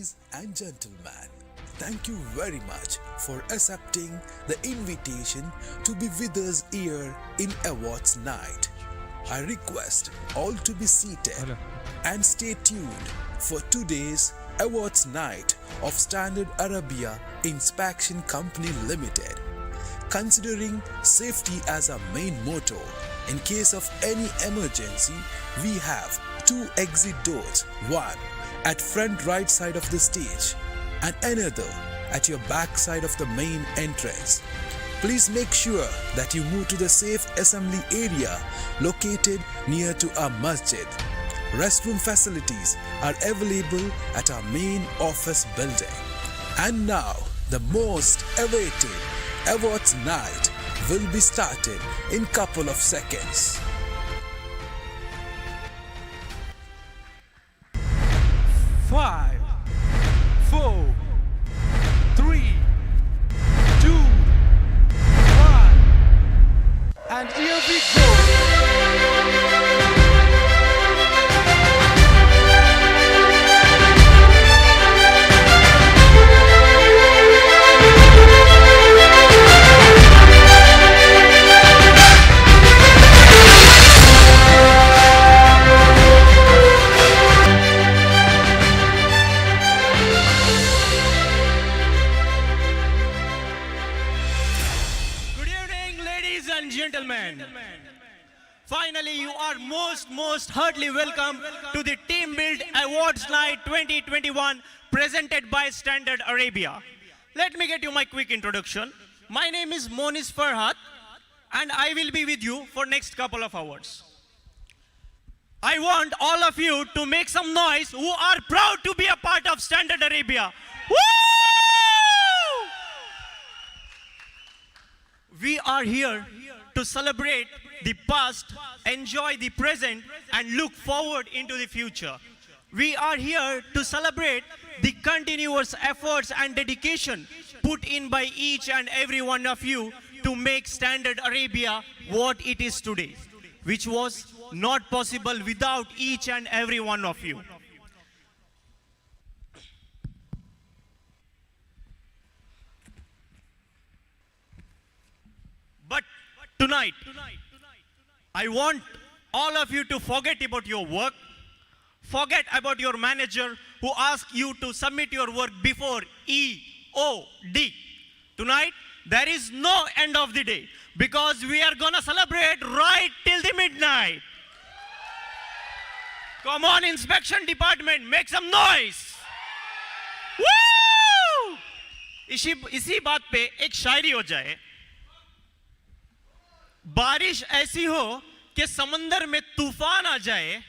Ladies and gentlemen, thank you very much for accepting the invitation to be with us here in Awards Night. I request all to be seated and stay tuned for today's Awards Night of Standard Arabia Inspection Company Limited. Considering safety as our main motto, in case of any emergency, we have two exit doors, one at front right side of the stage and another at your back side of the main entrance. Please make sure that you move to the safe assembly area located near to our masjid. Restroom facilities are available at our main office building. And now, the most awaited Awards Night will be started in couple of seconds. 5, 4, 3, 2, 1, and here we go. Gentlemen, finally you are most heartily welcome to the Team Build Awards Night 2021 presented by Standard Arabia. Let me get you my quick introduction. My name is Monis Farhat and I will be with you for next couple of hours. I want all of you to make some noise who are proud to be a part of Standard Arabia. Woo! We are here to celebrate the past, enjoy the present, and look forward into the future. We are here to celebrate the continuous efforts and dedication put in by each and every one of you to make Standard Arabia what it is today, which was not possible without each and every one of you. But tonight, I want all of you to forget about your work, forget about your manager who asked you to submit your work before EOD. Tonight, there is no end of the day because we are gonna celebrate right till the midnight. Come on, inspection department, make some noise. Woo! इसी बात पे एक शायरी हो जाए. बारिश ऐसी हो कि समंदर में तूफान आ जाए.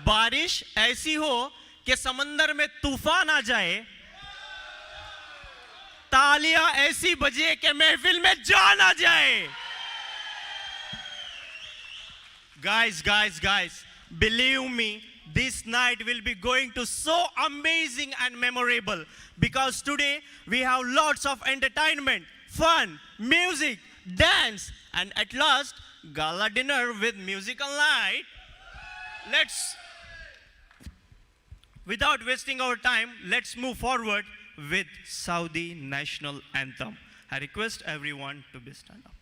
बारिश ऐसी हो कि समंदर में तूफान आ जाए. तालियां ऐसी बजे कि महफिल में जान आ जाए. Guys, believe me, this night will be going to so amazing and memorable because today we have lots of entertainment, fun, music, dance, and at last, gala dinner with musical night. Without wasting our time, let's move forward with Saudi National Anthem. I request everyone to be stand up.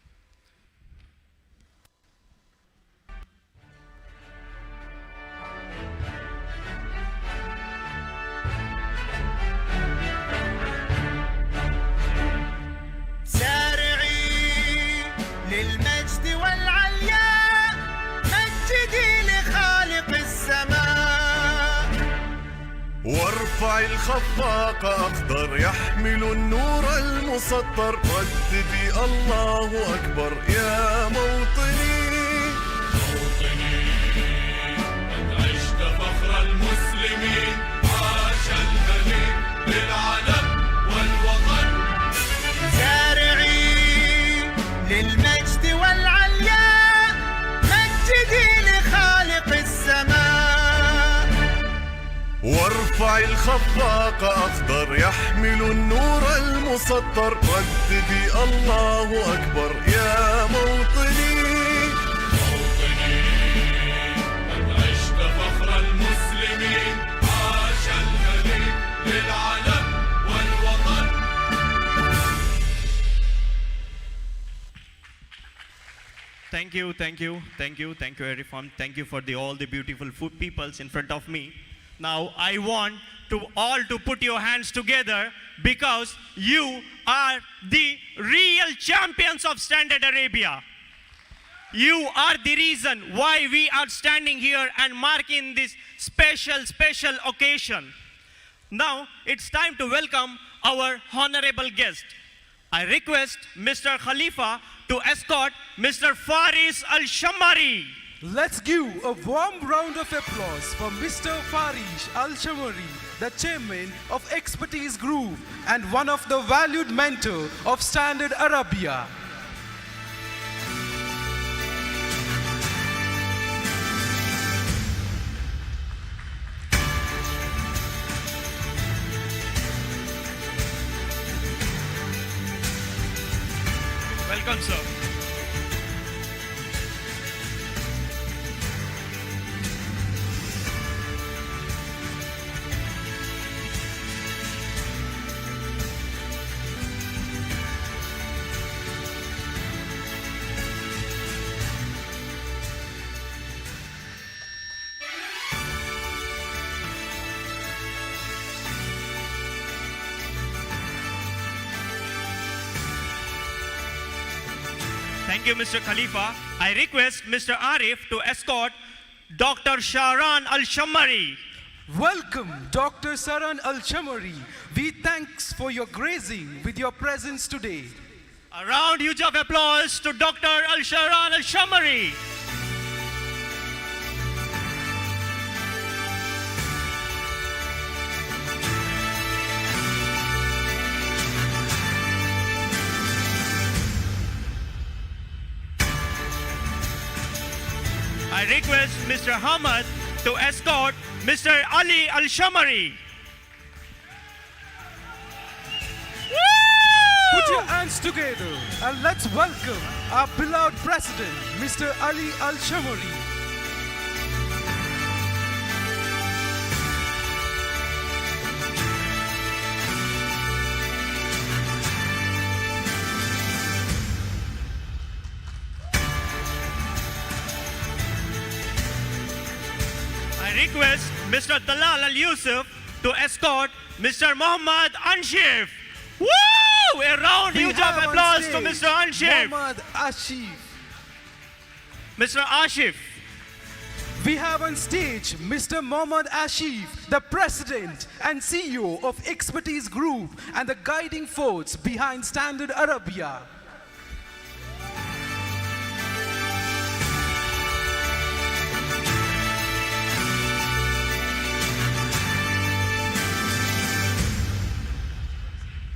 للمجد والعلياء مجدي لخالق السماء وارفع الخفاق أخضر يحمل النور المسطر رددي الله أكبر يا موطني قد عشت فخر المسلمين عاش الملك للعلم والوطن للمجد والعلياء مجدي لخالق السماء وارفع الخفاق أخضر يحمل النور المسطر رددي الله أكبر يا موطني قد عشت فخر المسلمين Thank you, everyone. Thank you for all the beautiful food peoples in front of me. Now I want to all to put your hands together because you are the real champions of Standard Arabia. You are the reason why we are standing here and marking this special occasion. Now it's time to welcome our honorable guest. I request Mr. Khalifa to escort Mr. Faris Al-Shammari. Let's give a warm round of applause for Mr. Farish Al-Shamari, the chairman of Expertise Group and one of the valued mentor of Standard Arabia. Welcome, sir. Thank you, Mr. Khalifa. I request Mr. Arif to escort Dr. Sharan Al-Shammari. Welcome, Dr. Saran Al-Shamari. We thanks for your gracing with your presence today. A round huge of applause to Dr. Al-Sharan Al-Shammari. I request Mr. Hamad to escort Mr. Ali Al-Shammari. Put your hands together and let's welcome our beloved president, Mr. Ali Al-Shamari. I request Mr. Talal Al-Yusuf to escort Mr. Muhammad Anshif. Woo! A round We huge of have on applause to stage Mr. Anshif. Muhammad Ashif. Mr. Ashif. We have on stage Mr. Mohammad Ashif, the president and CEO of Expertise Group and the guiding force behind Standard Arabia.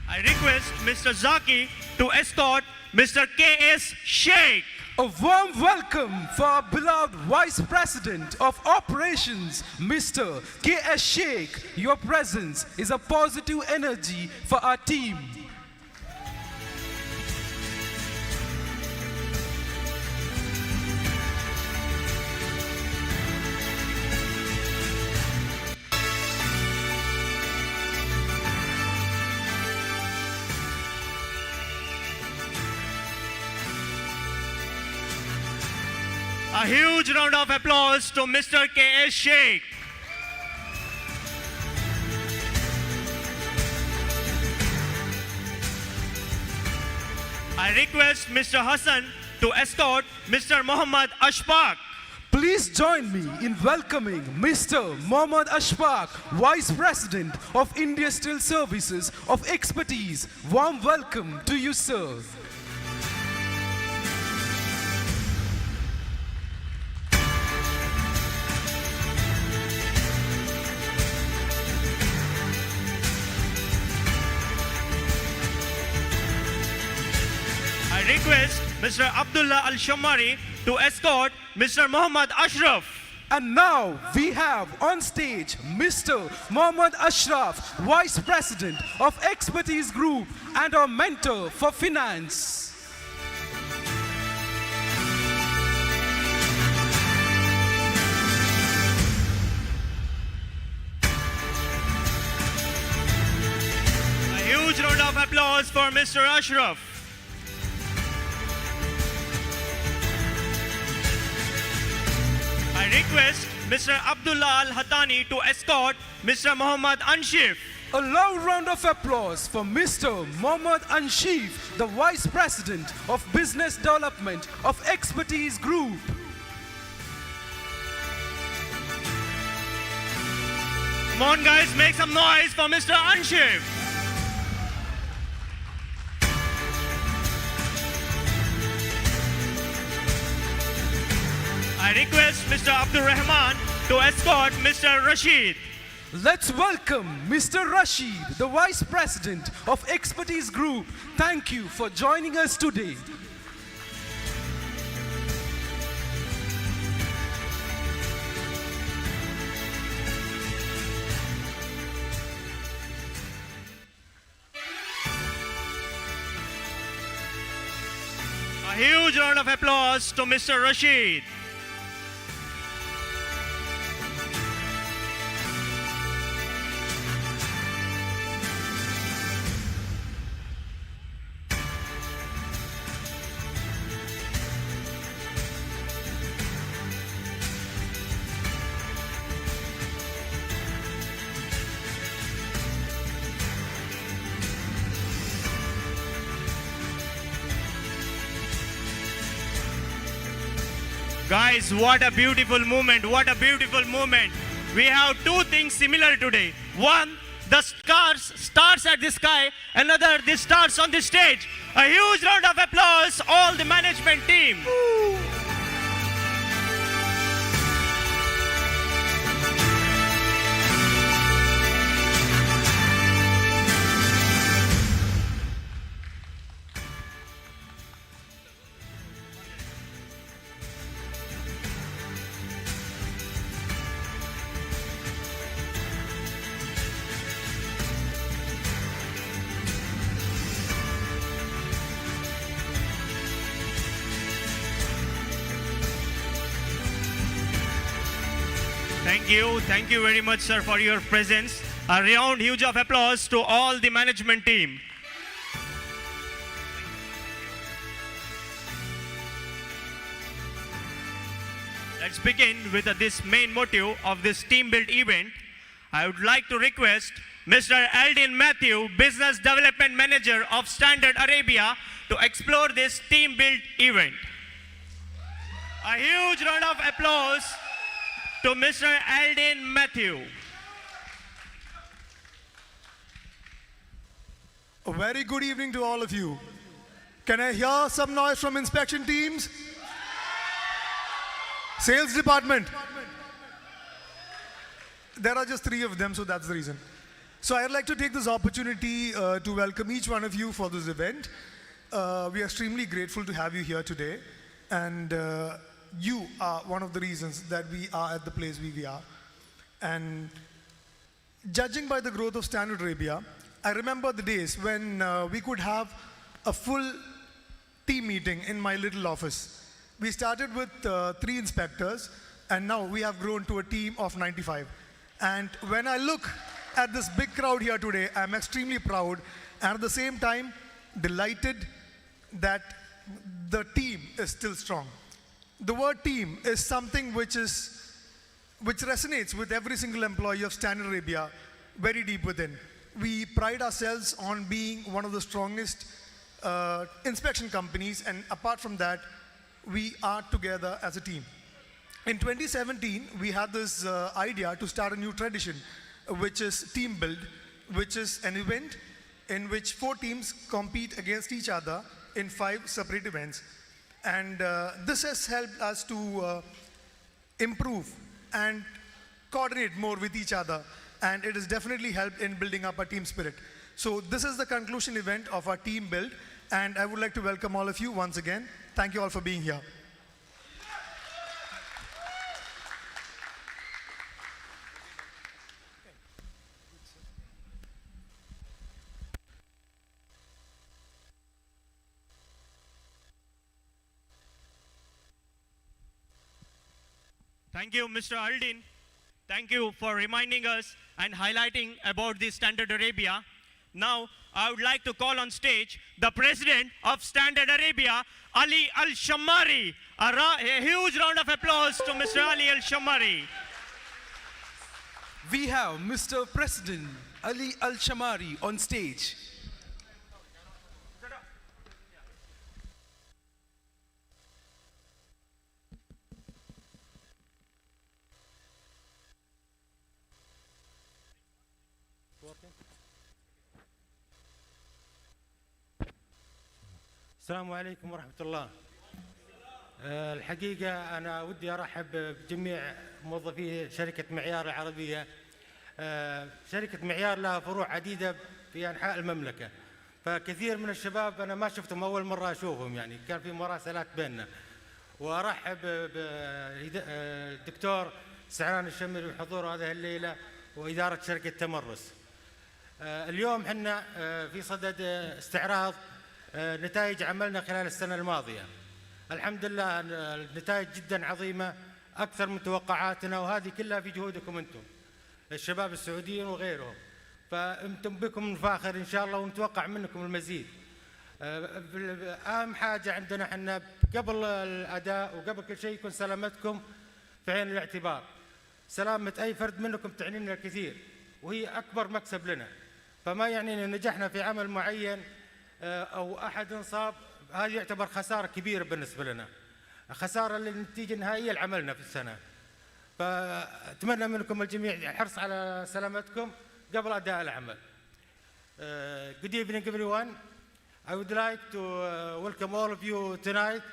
I request Mr. Zaki to escort Mr. K.S. Sheikh. A warm welcome for our beloved Vice President of Operations, Mr. K.S. Sheikh. Your presence is a positive energy for our team. A huge round of applause to Mr. K.S. Sheikh. I request Mr. Hassan to escort Mr. Muhammad Ashfaq. Please join me in welcoming Mr. Mohammad Ashfaq, Vice President of India Steel Services of Expertise. Warm welcome to you, sir. I request Mr. Abdullah Al-Shammari to escort Mr. Muhammad Ashraf. And now we have on stage Mr. Mohammad Ashraf, Vice President of Expertise Group and our mentor for finance. A huge round of applause for Mr. Ashraf. I request Mr. Abdullah Al-Hatani to escort Mr. Muhammad Anshif. A loud round of applause for Mr. Mohammad Anshif, the Vice President of Business Development of Expertise Group. Come on guys, make some noise for Mr. Anshif. I request Mr. Abdul Rahman to escort Mr. Rashid. Let's welcome Mr. Rashid, the Vice President of Expertise Group. Thank you for joining us today. A huge round of applause to Mr. Rashid. Guys, what a beautiful moment, what a beautiful moment. We have two things similar today. One, the stars at the sky. Another, the stars on the stage. A huge round of applause, all the management team. Thank you very much, sir, for your presence. A round, huge of applause to all the management team. Let's begin with this main motive of this team build event. I would like to request Mr. Aldin Matthew, Business Development Manager of Standard Arabia, to explore this team build event. A huge round of applause to Mr. Aldin Matthew. A very good evening to all of you. Can I hear some noise from inspection teams? Sales department. There are just 3 of them, so that's the reason. So I'd like to take this opportunity to welcome each one of you for this event. We are extremely grateful to have you here today. And you are one of the reasons that we are at the place we are. And judging by the growth of Standard Arabia, I remember the days when we could have a full team meeting in my little office. We started with 3 inspectors, and now we have grown to a team of 95. And when I look at this big crowd here today, I'm extremely proud and at the same time delighted that the team is still strong. The word team is something which resonates with every single employee of Standard Arabia very deep within. We pride ourselves on being one of the strongest inspection companies, and apart from that, we are together as a team. In 2017, we had this idea to start a new tradition, which is Team Build, which is an event in which 4 teams compete against each other in 5 separate events. And this has helped us to improve and coordinate more with each other. And it has definitely helped in building up our team spirit. So this is the conclusion event of our team build. And I would like to welcome all of you once again. Thank you all for being here. Thank you, Mr. Aldin. Thank you for reminding us and highlighting about the Standard Arabia. Now, I would like to call on stage the President of Standard Arabia, Ali Al-Shammari. A huge round of applause to Mr. Ali Al-Shamari. We have Mr. President Ali Al-Shamari on stage. السلام عليكم ورحمة الله. الحقيقة أنا ودي أرحب بجميع موظفي شركة معيار العربية. شركة معيار لها فروع عديدة في أنحاء المملكة، فكثير من الشباب أنا ما شفتهم أول مرة أشوفهم، يعني كان في مراسلات بيننا. وأرحب بالدكتور سعران الشمري بحضوره هذه الليلة وإدارة شركة تمرس. اليوم حنا في صدد استعراض نتائج عملنا خلال السنة الماضية. الحمد لله النتائج جدا عظيمة أكثر من توقعاتنا، وهذه كلها في جهودكم أنتم الشباب السعوديين وغيرهم، فأنتم بكم نفاخر إن شاء الله ونتوقع منكم المزيد. أهم حاجة عندنا حنا قبل الأداء وقبل كل شيء يكون سلامتكم في عين الاعتبار. سلامة أي فرد منكم تعني لنا الكثير وهي أكبر مكسب لنا، فما يعني أن نجحنا في عمل معين أو أحد انصاب هذا يعتبر خسارة كبيرة بالنسبة لنا، خسارة للنتيجة النهائية لعملنا في السنة. فأتمنى منكم الجميع الحرص على سلامتكم قبل أداء العمل. Good evening everyone. I would like to welcome all of you tonight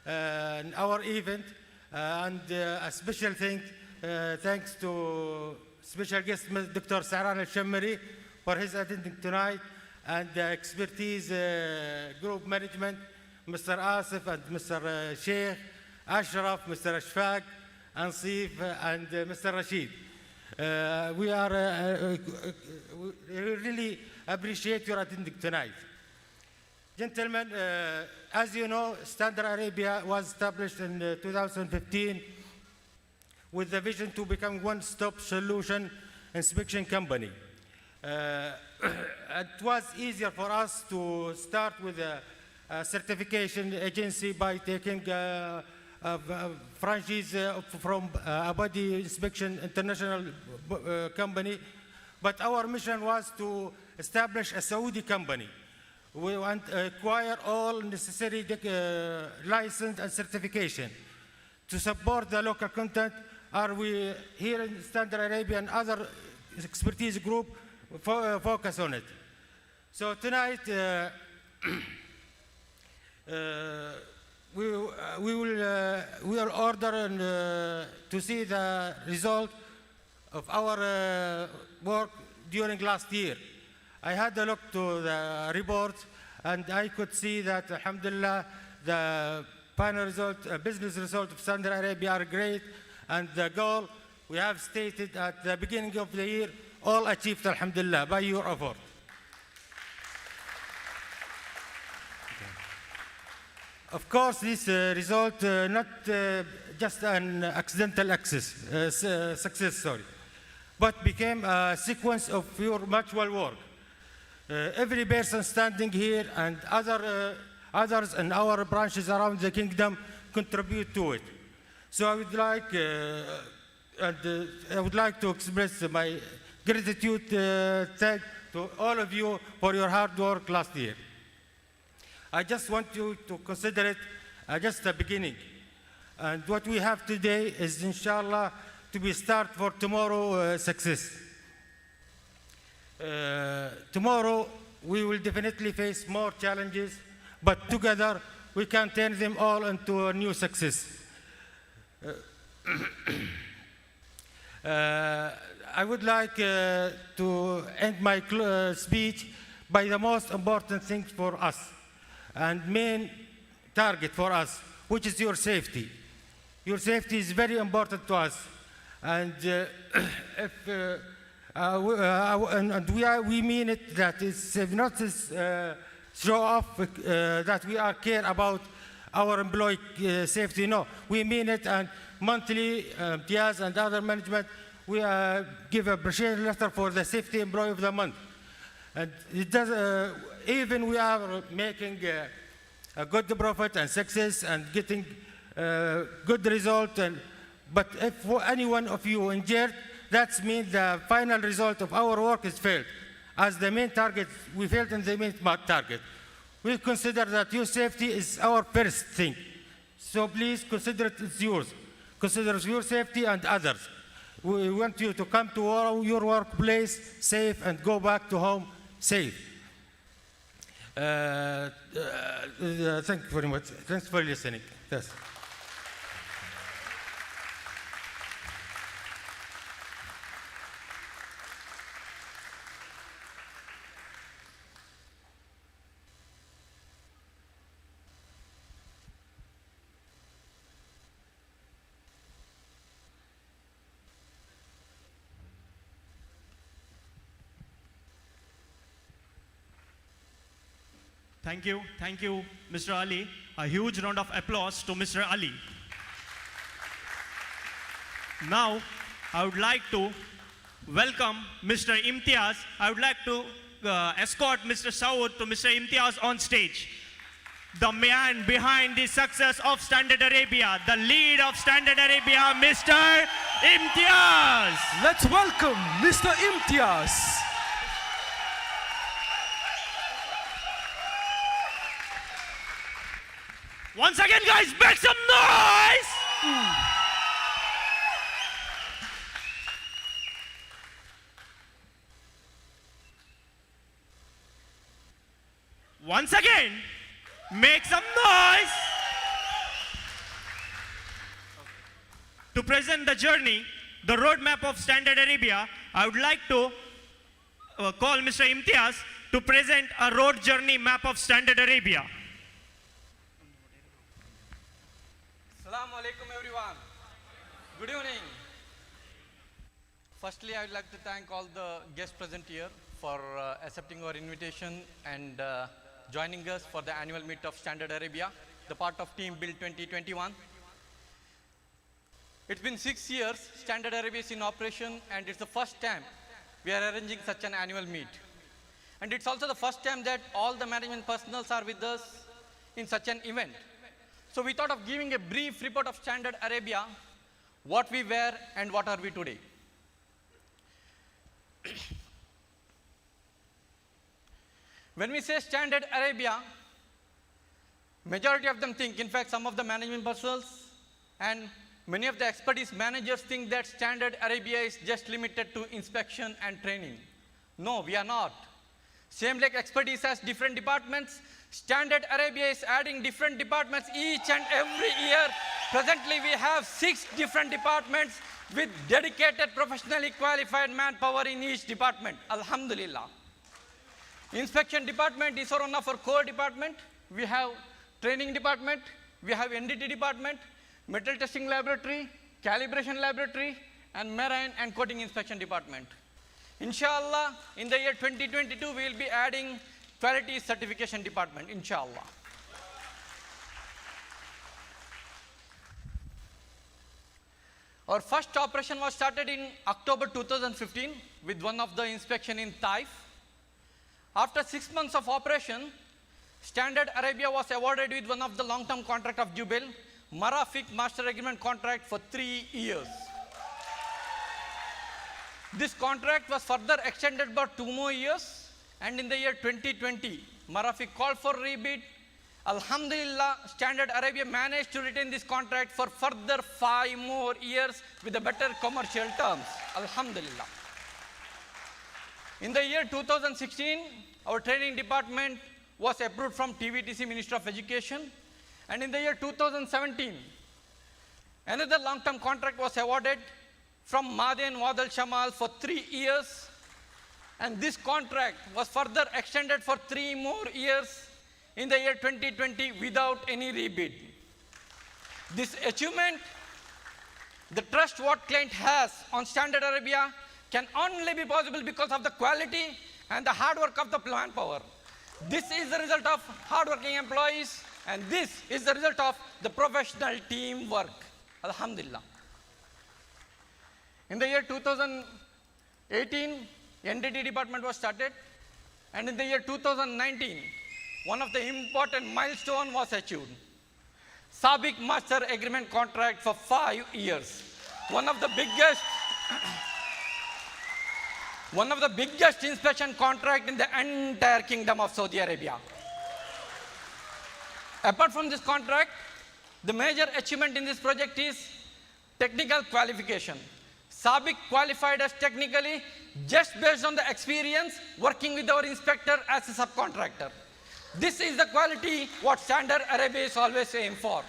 in our event and a special thanks to special guest Dr. Sa'ran Al-Shammari for his attending tonight, and the expertise group management, Mr. Asif and Mr. Sheikh, Ashraf, Mr. Ashfaq, Ansif, and Mr. Rashid. We really appreciate your attending tonight. Gentlemen, as you know, Standard Arabia was established in 2015 with the vision to become one-stop solution inspection company. It was easier for us to start with a certification agency by taking a franchise from Abadi Inspection International company, but our mission was to establish a Saudi company. We want to acquire all necessary license and certification. To support the local content, are we here in Standard Arabia and other expertise group focus on it. So tonight we will order to see the result of our work during last year. I had a look to the report and I could see that, alhamdulillah, the final result, business result of Saudi Arabia are great, and the goal we have stated at the beginning of the year, all achieved, alhamdulillah, by your effort. Of course, this result not just an accidental success, but became a sequence of your mutual work. Every person standing here and others in our branches around the kingdom contribute to it. So I would like to express my gratitude thank to all of you for your hard work last year. I just want you to consider it just the beginning. And what we have today is, inshallah, to be start for tomorrow's success. Tomorrow, we will definitely face more challenges, but together, we can turn them all into a new success. I would like to end my speech by the most important thing for us and main target for us, which is your safety. Your safety is very important to us, and we mean it. That it's not this show off that we are care about our employee safety. No, we mean it, and monthly, Diaz and other management, we give a appreciation letter for the safety employee of the month. And it does, even we are making a good profit and success and getting good result. But if any one of you injured, that means the final result of our work is failed. As the main target, we failed in the main target. We consider that your safety is our first thing. So please consider it's yours. Consider your safety and others. We want you to come to your workplace safe and go back to home safe. Thank you very much. Thanks for listening. Yes. Thank you, Mr. Ali. A huge round of applause to Mr. Ali. Now, I would like to welcome Mr. Imtiaz. I would like to escort Mr. Saud to Mr. Imtiaz on stage. The man behind the success of Standard Arabia, the lead of Standard Arabia, Mr. Imtiaz. Let's welcome Mr. Imtiaz. Once again, guys, make some noise! Once again, make some noise! To present the journey, the roadmap of Standard Arabia, I would like to call Mr. Imtiaz to present a road journey map of Standard Arabia. Assalamu alaikum everyone. Good evening. Firstly, I would like to thank all the guests present here for accepting our invitation and joining us for the annual meet of Standard Arabia, the part of Team Build 2021. It's been 6 years, Standard Arabia is in operation, and it's the first time we are arranging such an annual meet. And it's also the first time that all the management personnel are with us in such an event. So we thought of giving a brief report of Standard Arabia, what we were and what are we today. When we say Standard Arabia, majority of them think, in fact, some of the management personnel and many of the expertise managers think that Standard Arabia is just limited to inspection and training. No, we are not. Same like expertise has different departments, Standard Arabia is adding different departments each and every year. Presently, we have 6 different departments with dedicated, professionally qualified manpower in each department. Alhamdulillah. Inspection department is one of our core department. We have training department, we have NDT department, metal testing laboratory, calibration laboratory, and marine and coating inspection department. Inshallah, in the year 2022, we will be adding quality certification department, inshallah. Our first operation was started in October 2015 with one of the inspection in Taif. After 6 months of operation, Standard Arabia was awarded with one of the long-term contract of Jubail, Marafiq Master Agreement contract for 3 years. This contract was further extended by 2 more years, and in the year 2020, Marafiq called for rebid. Alhamdulillah, Standard Arabia managed to retain this contract for further 5 more years with a better commercial terms. Alhamdulillah. In the year 2016, our training department was approved from TVTC Ministry of Education, and in the year 2017, another long-term contract was awarded from Madian Wadal Shamal for 3 years, and this contract was further extended for 3 more years in the year 2020 without any rebid. This achievement, the trust what client has on Standard Arabia can only be possible because of the quality and the hard work of the manpower. This is the result of hardworking employees, and this is the result of the professional teamwork. Alhamdulillah. In the year 2018, NDT department was started, and in the year 2019, one of the important milestone was achieved. SABIC Master Agreement contract for 5 years. One of the biggest inspection contract in the entire Kingdom of Saudi Arabia. Apart from this contract, the major achievement in this project is technical qualification. SABIC qualified us technically just based on the experience working with our inspector as a subcontractor. This is the quality what Standard Arabia is always aim for.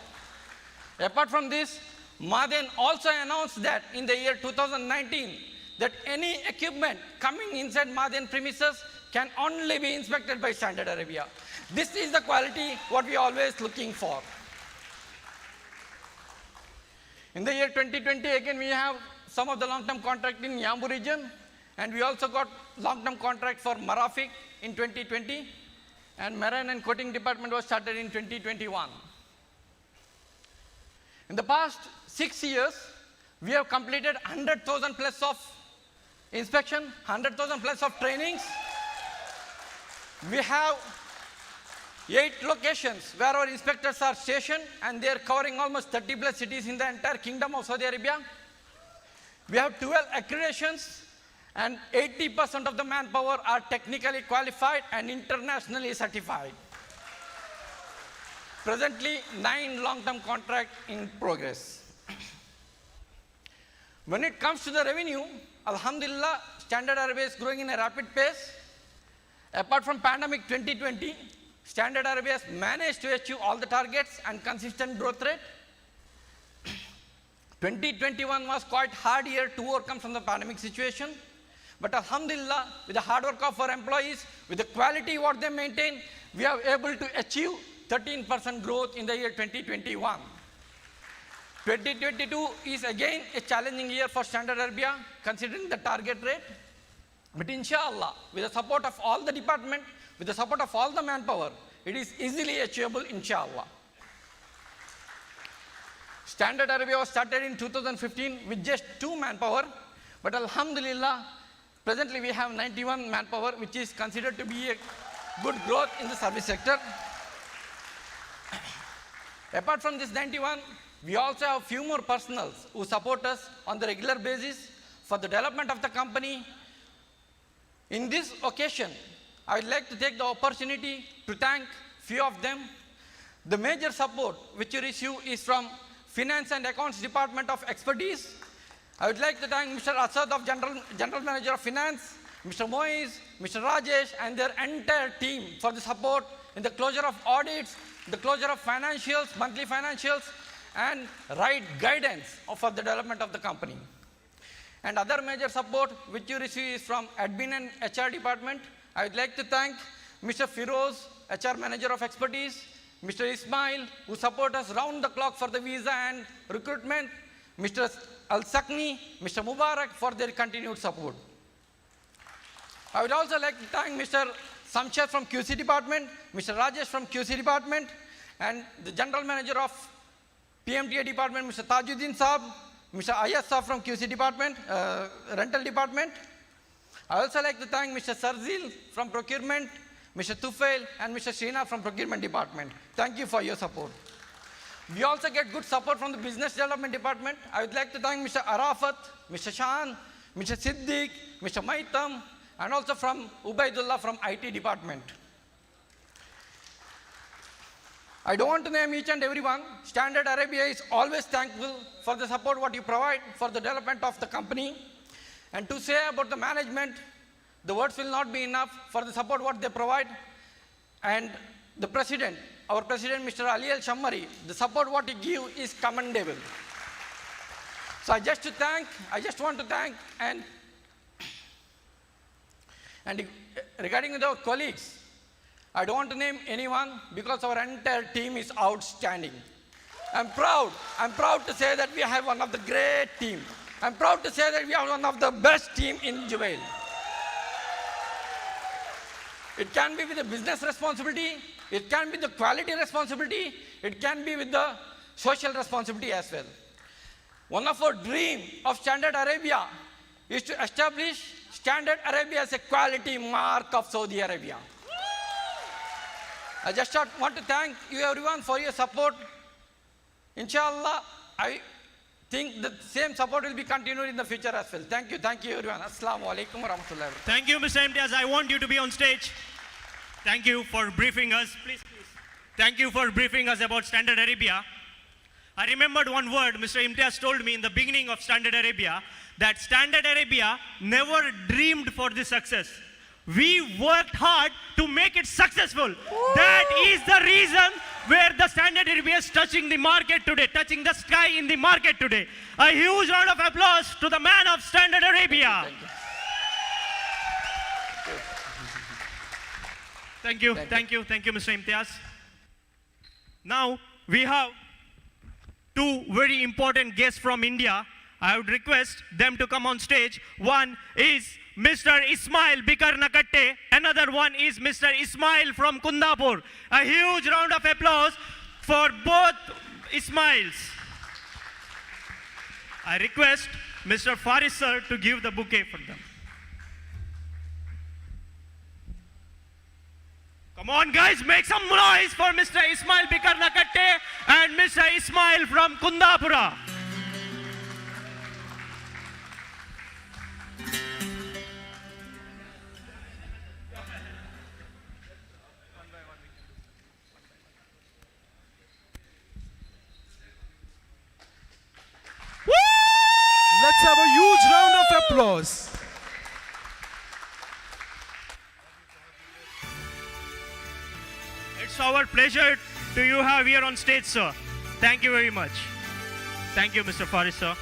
Apart from this, Ma'aden also announced that in the year 2019, that any equipment coming inside Ma'aden premises can only be inspected by Standard Arabia. This is the quality what we are always looking for. In the year 2020, again, we have some of the long-term contract in Yambu region, and we also got long-term contract for Marafiq in 2020, and Marine and Coating Department was started in 2021. In the past 6 years, we have completed 100,000 plus of inspection, 100,000 plus of trainings. We have 8 locations where our inspectors are stationed, and they are covering almost 30 plus cities in the entire Kingdom of Saudi Arabia. We have 12 accreditations, and 80% of the manpower are technically qualified and internationally certified. Presently, 9 long-term contracts in progress. When it comes to the revenue, Alhamdulillah, Standard Arabia is growing in a rapid pace. Apart from pandemic 2020, Standard Arabia has managed to achieve all the targets and consistent growth rate. 2021 was quite hard year to overcome from the pandemic situation. But Alhamdulillah, with the hard work of our employees, with the quality what they maintain, we are able to achieve 13% growth in the year 2021. 2022 is again a challenging year for Standard Arabia, considering the target rate. But inshallah, with the support of all the department, with the support of all the manpower, it is easily achievable, inshallah. Standard Arabia was started in 2015 with just 2 manpower, but Alhamdulillah, presently we have 91 manpower, which is considered to be a good growth in the service sector. Apart from this 91, we also have few more personals who support us on the regular basis for the development of the company. In this occasion, I would like to take the opportunity to thank few of them. The major support which you receive is from Finance and Accounts Department of Expertise. I would like to thank Mr. Asad of General Manager of Finance, Mr. Moiz, Mr. Rajesh, and their entire team for the support in the closure of audits, the closure of financials, monthly financials, and right guidance for the development of the company. And other major support which you receive is from Admin and HR Department. I would like to thank Mr. Firoz, HR Manager of Expertise, Mr. Ismail, who support us round the clock for the visa and recruitment, Mr. Al-Sakni, Mr. Mubarak for their continued support. I would also like to thank Mr. Samshed from QC Department, Mr. Rajesh from QC Department, and the General Manager of PMTA Department, Mr. Tajuddin Saab, Mr. Ayaz Saab from QC Department, Rental Department. I also like to thank Mr. Sarzil from Procurement, Mr. Tufail, and Mr. Srinath from Procurement Department. Thank you for your support. We also get good support from the Business Development Department. I would like to thank Mr. Arafat, Mr. Shan, Mr. Siddiq, Mr. Maitam, and also from Ubaidullah from IT Department. I don't want to name each and everyone. Standard Arabia is always thankful for the support what you provide for the development of the company. And to say about the management, the words will not be enough for the support what they provide. And the president, our president, Mr. Ali Al-Shammari, the support what he gives is commendable. So I just want to thank, and regarding with our colleagues, I don't want to name anyone because our entire team is outstanding. I'm proud to say that we have one of the great team. I'm proud to say that we have one of the best team in Jubail. It can be with the business responsibility, it can be the quality responsibility, it can be with the social responsibility as well. One of our dream of Standard Arabia is to establish Standard Arabia as a quality mark of Saudi Arabia. I just want to thank you everyone for your support Inshallah, I think the same support will be continued in the future as well. Thank you everyone. Assalamu alaikum wa rahmatullahi wa barakatuh. Thank you, Mr. Imtiaz. I want you to be on stage. Thank you for briefing us. Please. Thank you for briefing us about Standard Arabia. I remembered one word Mr. Imtiaz told me in the beginning of Standard Arabia, that Standard Arabia never dreamed for this success. We worked hard to make it successful. Woo! That is the reason where the Standard Arabia is touching the market today, touching the sky in the market today. A huge round of applause to the man of Standard Arabia. Thank you, Mr. Imtiaz. Now we have two very important guests from India. I would request them to come on stage. One is Mr. Ismail Bikar Nakatte. Another one is Mr. Ismail from Kundapur. A huge round of applause for both Ismails. I request Mr. Faris sir to give the bouquet for them. Come on guys, make some noise for Mr. Ismail Bikar Nakatte and Mr. Ismail from Kundapura. Let's have a huge round of applause. It's our pleasure to you have here on stage, sir. Thank you very much. Thank you, Mr. Faris, sir.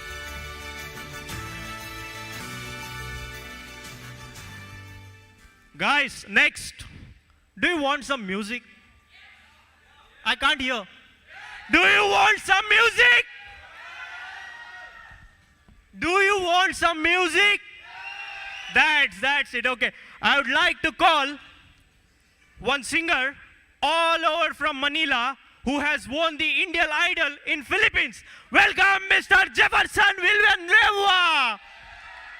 Guys, next, do you want some music? I can't hear. Do you want some music? Do you want some music? That's it, okay. I would like to call one singer all over from Manila who has won the Indian Idol in Philippines. Welcome, Mr. Jefferson Villanueva.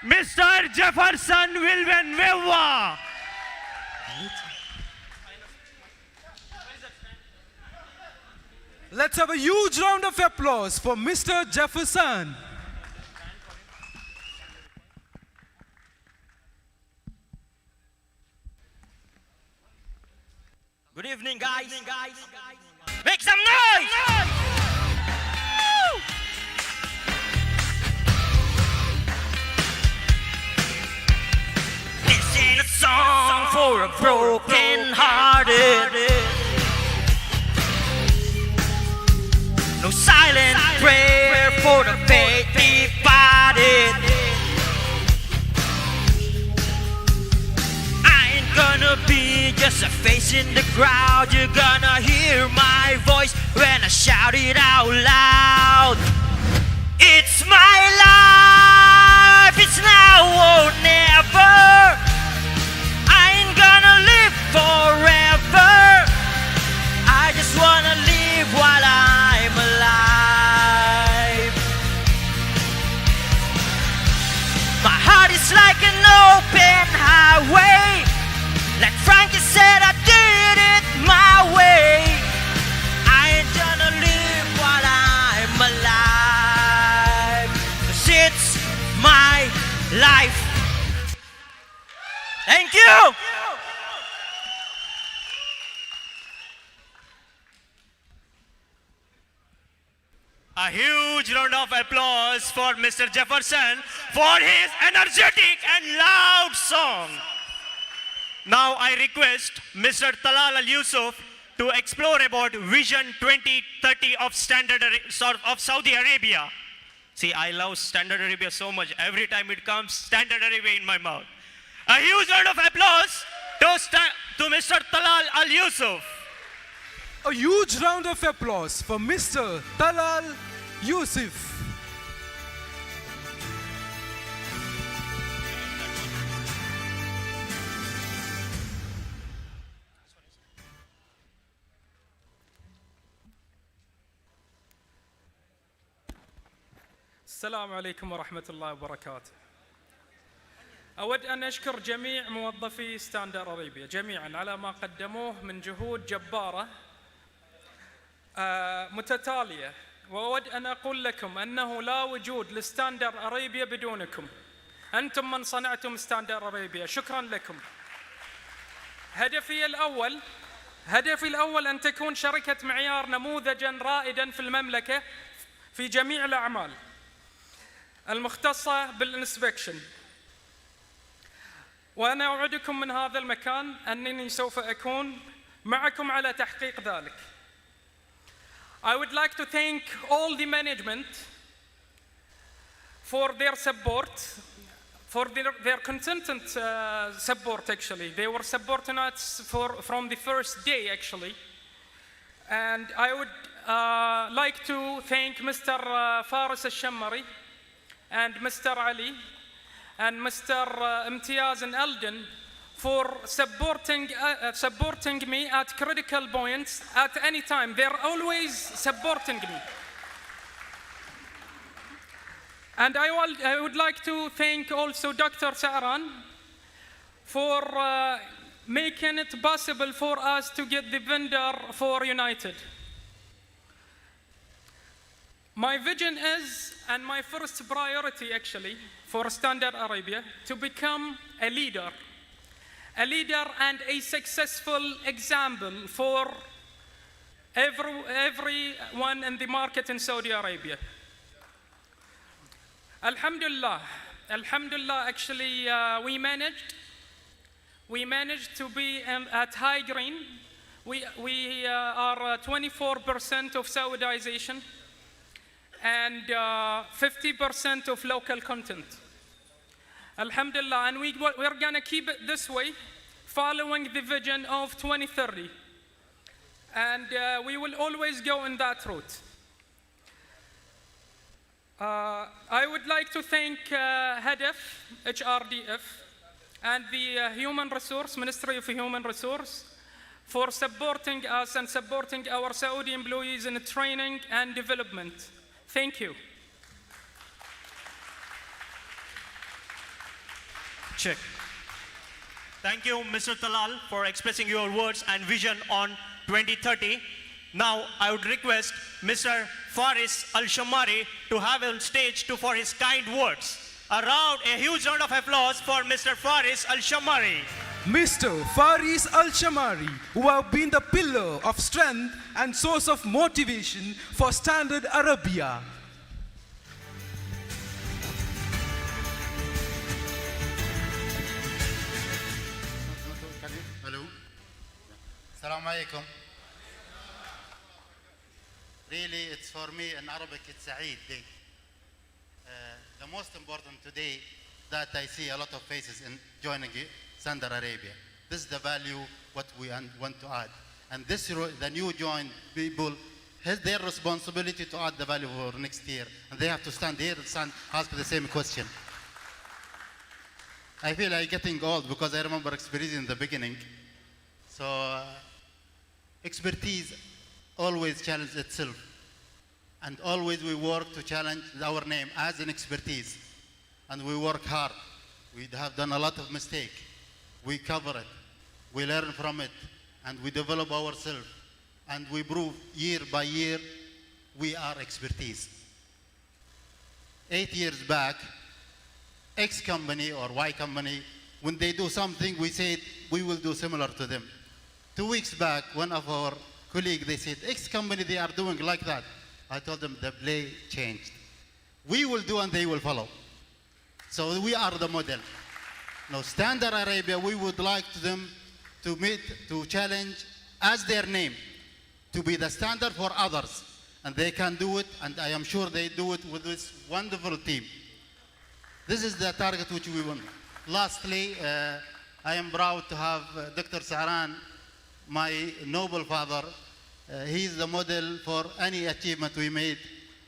Mr. Jefferson Villanueva. Let's have a huge round of applause for Mr. Jefferson. Good evening, guys. Make some noise! Woo! This ain't a song for a broken-hearted. No silent prayer for the faith divided. I ain't gonna be just a face in the crowd. You're gonna hear my voice when I shout it out loud. It's my life, it's now or never. I ain't gonna live forever. I just wanna live while I'm alive. My heart is like an open highway. Like Frankie said, I did it my way. I ain't gonna live while I'm alive, 'cause it's my life. Thank you. A huge round of applause for Mr. Jefferson for his energetic and loud song. Now I request Mr. Talal Al Yusuf to explore about Vision 2030 of Saudi Arabia. See, I love Standard Arabia so much. Every time it comes, Standard Arabia in my mouth. A huge round of applause to Mr. Talal Al Yusuf. A huge round of applause for Mr. Talal Yusuf. السلام عليكم ورحمة الله وبركاته. أود أن أشكر جميع موظفي ستاندر أرابيا جميعا على ما قدموه من جهود جبارة متتالية وأود أن أقول لكم أنه لا وجود لستاندر أرابيا بدونكم. أنتم من صنعتم ستاندر أرابيا. شكرا لكم. هدفي الأول أن تكون شركة معيار نموذجاً رائداً في المملكة في جميع الأعمال المختصة بالإنسبكشن. وأنا أوعدكم من هذا المكان أنني سوف أكون معكم على تحقيق ذلك. I would like to thank all the management for their support, for their consistent support actually. They were supporting us from the first day actually. And I would like to thank Mr. Faris Al-Shammari and Mr. Ali and Mr. Imtiaz and Eldon for supporting me at critical points at any time. They're always supporting me. And I would like to thank also Dr. Sa'ran for making it possible for us to get the vendor for United. My vision is, and my first priority actually, for Standard Arabia, to become a leader and a successful example for everyone in the market in Saudi Arabia. Alhamdulillah, actually we managed to be at high green. We are 24% of Saudization and 50% of local content. Alhamdulillah, and we're gonna keep it this way, following the vision of 2030. And we will always go in that route. I would like to thank HRDF, and the Ministry of Human Resource, for supporting us and supporting our Saudi employees in training and development. Thank you. Check. Thank you, Mr. Talal, for expressing your words and vision on 2030. Now, I would request Mr. Faris Al-Shammari to have on stage for his kind words. A huge round of applause for Mr. Faris Al-Shammari. Mr. Faris Al-Shammari, who have been the pillar of strength and source of motivation for Standard Arabia. Hello. Assalamu alaikum. Really, it's for me in Arabic, it's Eid Day. The most important today that I see a lot of faces in joining Standard Arabia. This is the value what we want to add. And the new joined people has their responsibility to add the value for next year. And they have to stand here and ask the same question. I feel like getting old because I remember experience in the beginning. So expertise always challenge itself. And always we work to challenge our name as an expertise. And we work hard. We have done a lot of mistakes. We cover it. We learn from it. And we develop ourselves. And we prove year by year we are expertise. 8 years back, X company or Y company, when they do something, we said we will do similar to them. 2 weeks back, one of our colleagues, they said, X company, they are doing like that. I told them the play changed. We will do and they will follow. So we are the model. Now, Standard Arabia, we would like them to challenge as their name, to be the standard for others. And they can do it, and I am sure they do it with this wonderful team. This is the target which we want. Lastly, I am proud to have Dr. Sa'ran, my noble father. He is the model for any achievement we made.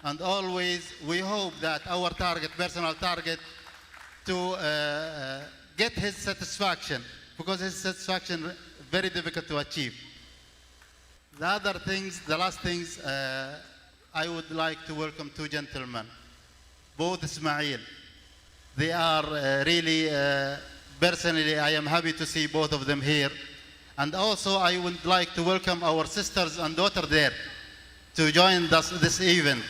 And always, we hope that our target, personal target, to get his satisfaction, because his satisfaction very difficult to achieve. The other things, the last things, I would like to welcome two gentlemen, both Ismail. They are really, personally, I am happy to see both of them here. And also, I would like to welcome our sisters and daughter there. to join this event.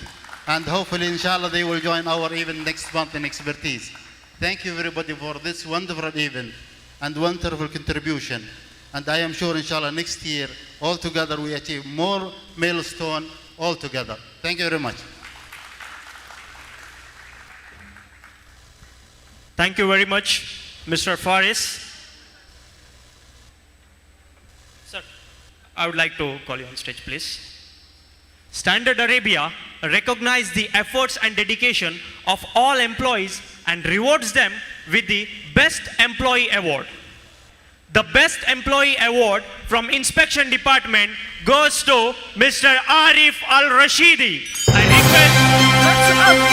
And hopefully, inshallah, they will join our event next month in expertise. Thank you, everybody, for this wonderful event and wonderful contribution. And I am sure, inshallah, next year, all together, we achieve more milestone all together. Thank you very much. Thank you very much, Mr. Faris. Sir, I would like to call you on stage, please. Standard Arabia recognizes the efforts and dedication of all employees and rewards them with the Best Employee Award. The Best Employee Award from Inspection Department goes to Mr. Arif Al-Rashidi. I request...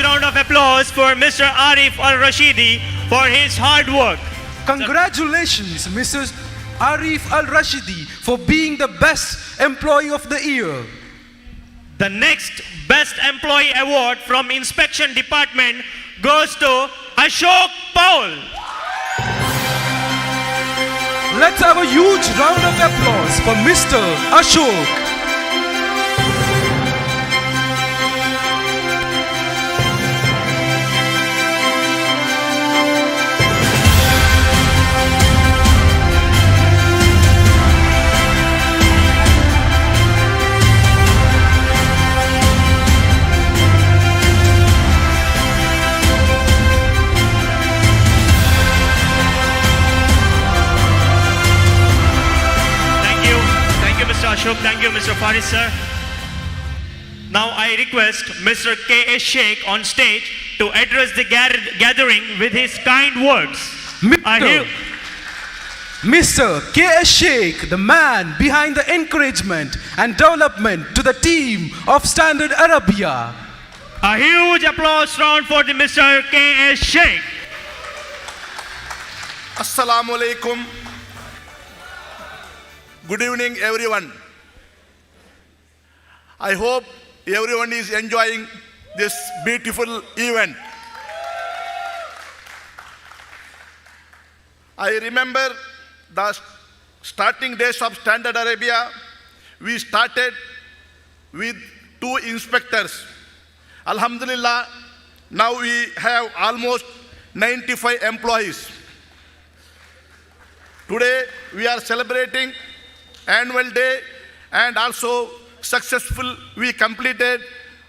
Round of applause for Mr. Arif Al-Rashidi for his hard work. Congratulations, Mr. Arif Al-Rashidi, for being the best employee of the year. The next Best Employee Award from Inspection Department goes to Ashok Paul. Let's have a huge round of applause for Mr. Ashok. Ashok, thank you, Mr. Faris, sir. Now I request Mr. K.S. Sheikh on stage to address the gathering with his kind words. Mr. K.S. Sheikh, the man behind the encouragement and development to the team of Standard Arabia. A huge applause round for the Mr. K.S. Sheikh. Assalamu alaikum. Good evening, everyone. I hope everyone is enjoying this beautiful event. I remember the starting days of Standard Arabia. We started with 2 inspectors. Alhamdulillah, now we have almost 95 employees. Today, we are celebrating annual day, and also successful we completed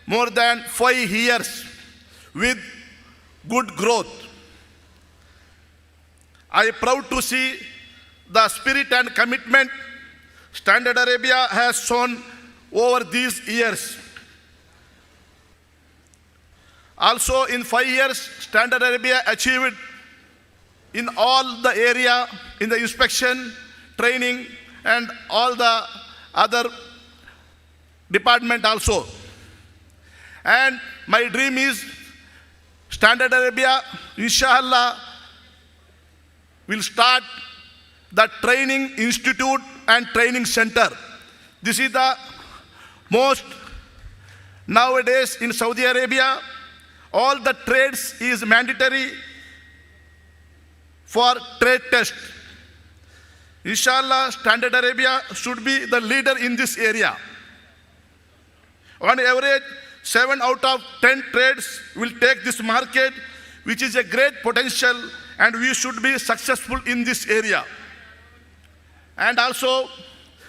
more than 5 years with good growth. I am proud to see the spirit and commitment Standard Arabia has shown over these years. Also in 5 years, Standard Arabia achieved in all the area, in the inspection, training, and all the other department also. And my dream is Standard Arabia, inshallah, will start the training institute and training center. This is the most nowadays in Saudi Arabia, all the trades is mandatory for trade test. Inshallah, Standard Arabia should be the leader in this area. On average, 7 out of 10 trades will take this market, which is a great potential, and we should be successful in this area. And also,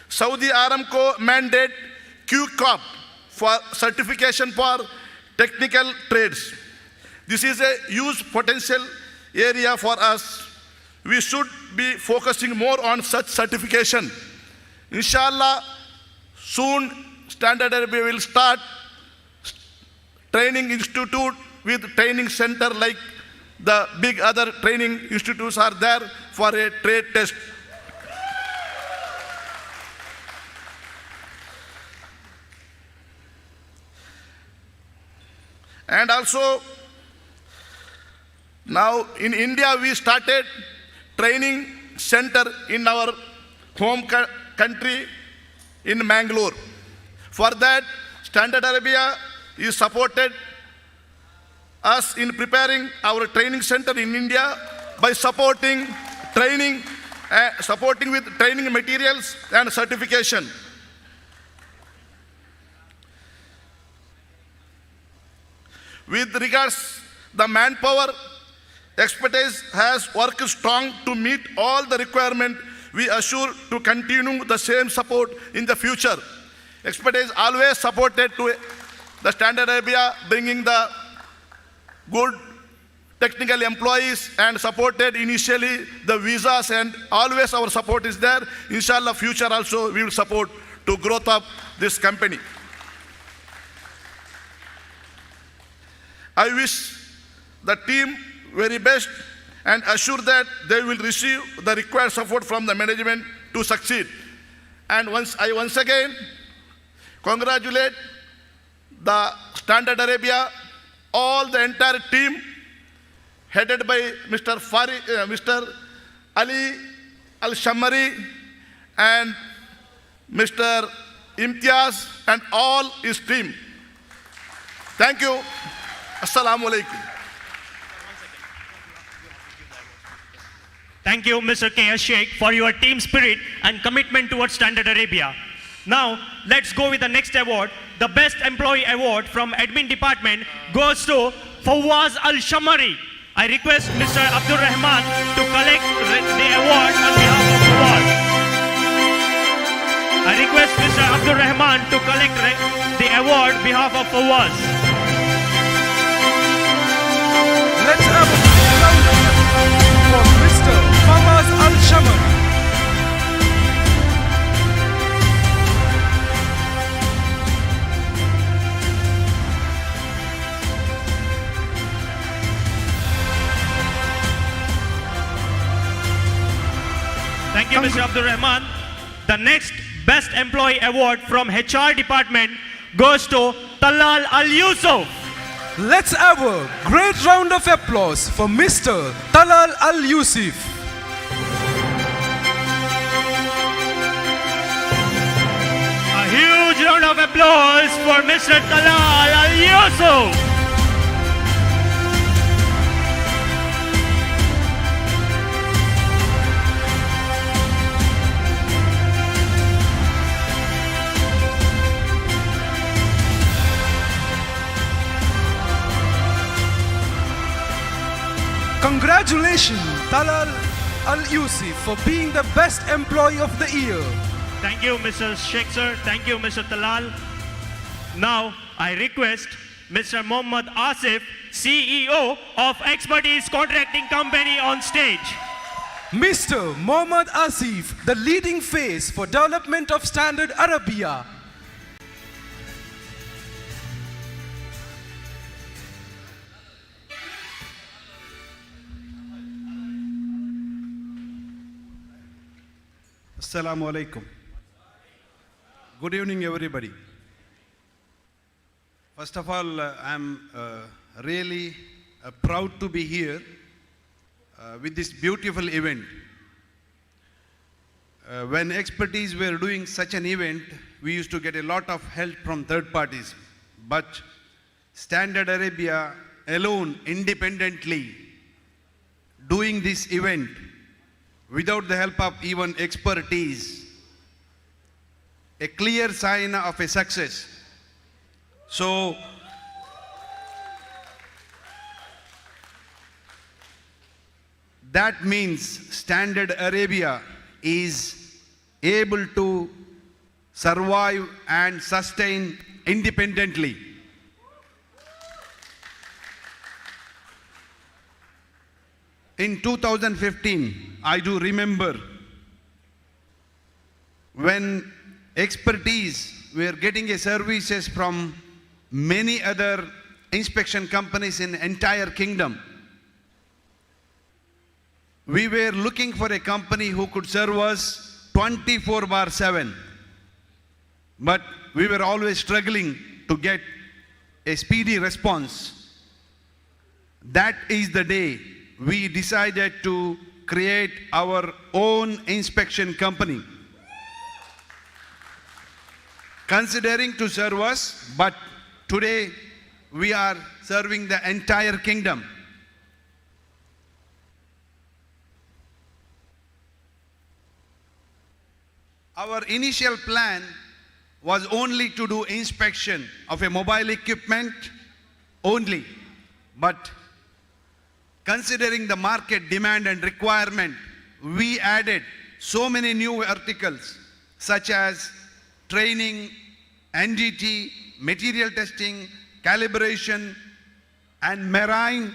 Saudi Aramco mandate QCOP for certification for technical trades. This is a huge potential area for us. We should be focusing more on such certification. Inshallah, soon Standard Arabia will start training institute with training center like the big other training institutes are there for a trade test. And also, now in India we started training center in our home country in Mangalore. For that, Standard Arabia is supported us in preparing our training center in India by supporting training, supporting with training materials and certification. With regards the manpower, expertise has worked strong to meet all the requirements. We assure to continue the same support in the future. Expertise always supported to the Standard Arabia, bringing the good technical employees and supported initially the visas, and always our support is there. Inshallah, future also we will support to growth of this company. I wish the team very best and assure that they will receive the required support from the management to succeed. And I once again congratulate the Standard Arabia, all the entire team headed by Mr. Ali Al-Shamari and Mr. Imtiaz and all his team. Thank you. Assalamu alaikum. Thank you, Mr. K.S. Sheikh, for your team spirit and commitment towards Standard Arabia. Now, let's go with the next award. The Best Employee Award from Admin Department goes to Fawaz Al-Shamari. I request Mr. Abdul Rahman to collect the award on behalf of Fawaz. I request Mr. Abdul Rahman to collect the award on behalf of Fawaz. Let's have a round of applause for Mr. Fawaz Al-Shamari. Thank you, Mr. Abdul Rahman. The next Best Employee Award from HR Department goes to Talal Al-Yusuf. Let's have a great round of applause for Mr. Talal Al-Yusuf. A huge round of applause for Mr. Talal Al-Yusuf. Congratulations, Talal Al-Yusuf, for being the best employee of the year. Thank you, Mr. Sheikh, sir. Thank you, Mr. Talal. Now, I request Mr. Mohammad Asif, CEO of Expertise Contracting Company, on stage. Mr. Mohammad Asif, the leading face for development of Standard Arabia. Assalamu alaikum. Good evening, everybody. First of all, I'm really proud to be here with this beautiful event. When Expertise were doing such an event, we used to get a lot of help from third parties. But Standard Arabia alone, independently, doing this event, without the help of even Expertise, a clear sign of a success. So, that means Standard Arabia is able to survive and sustain independently. In 2015, I do remember when Expertise were getting services from many other inspection companies in entire kingdom. We were looking for a company who could serve us 24/7. But we were always struggling to get a speedy response. That is the day we decided to create our own inspection company. Considering to serve us, but today we are serving the entire kingdom. Our initial plan was only to do inspection of a mobile equipment only. But considering the market demand and requirement, we added so many new articles such as training, NGT, material testing, calibration, and marine,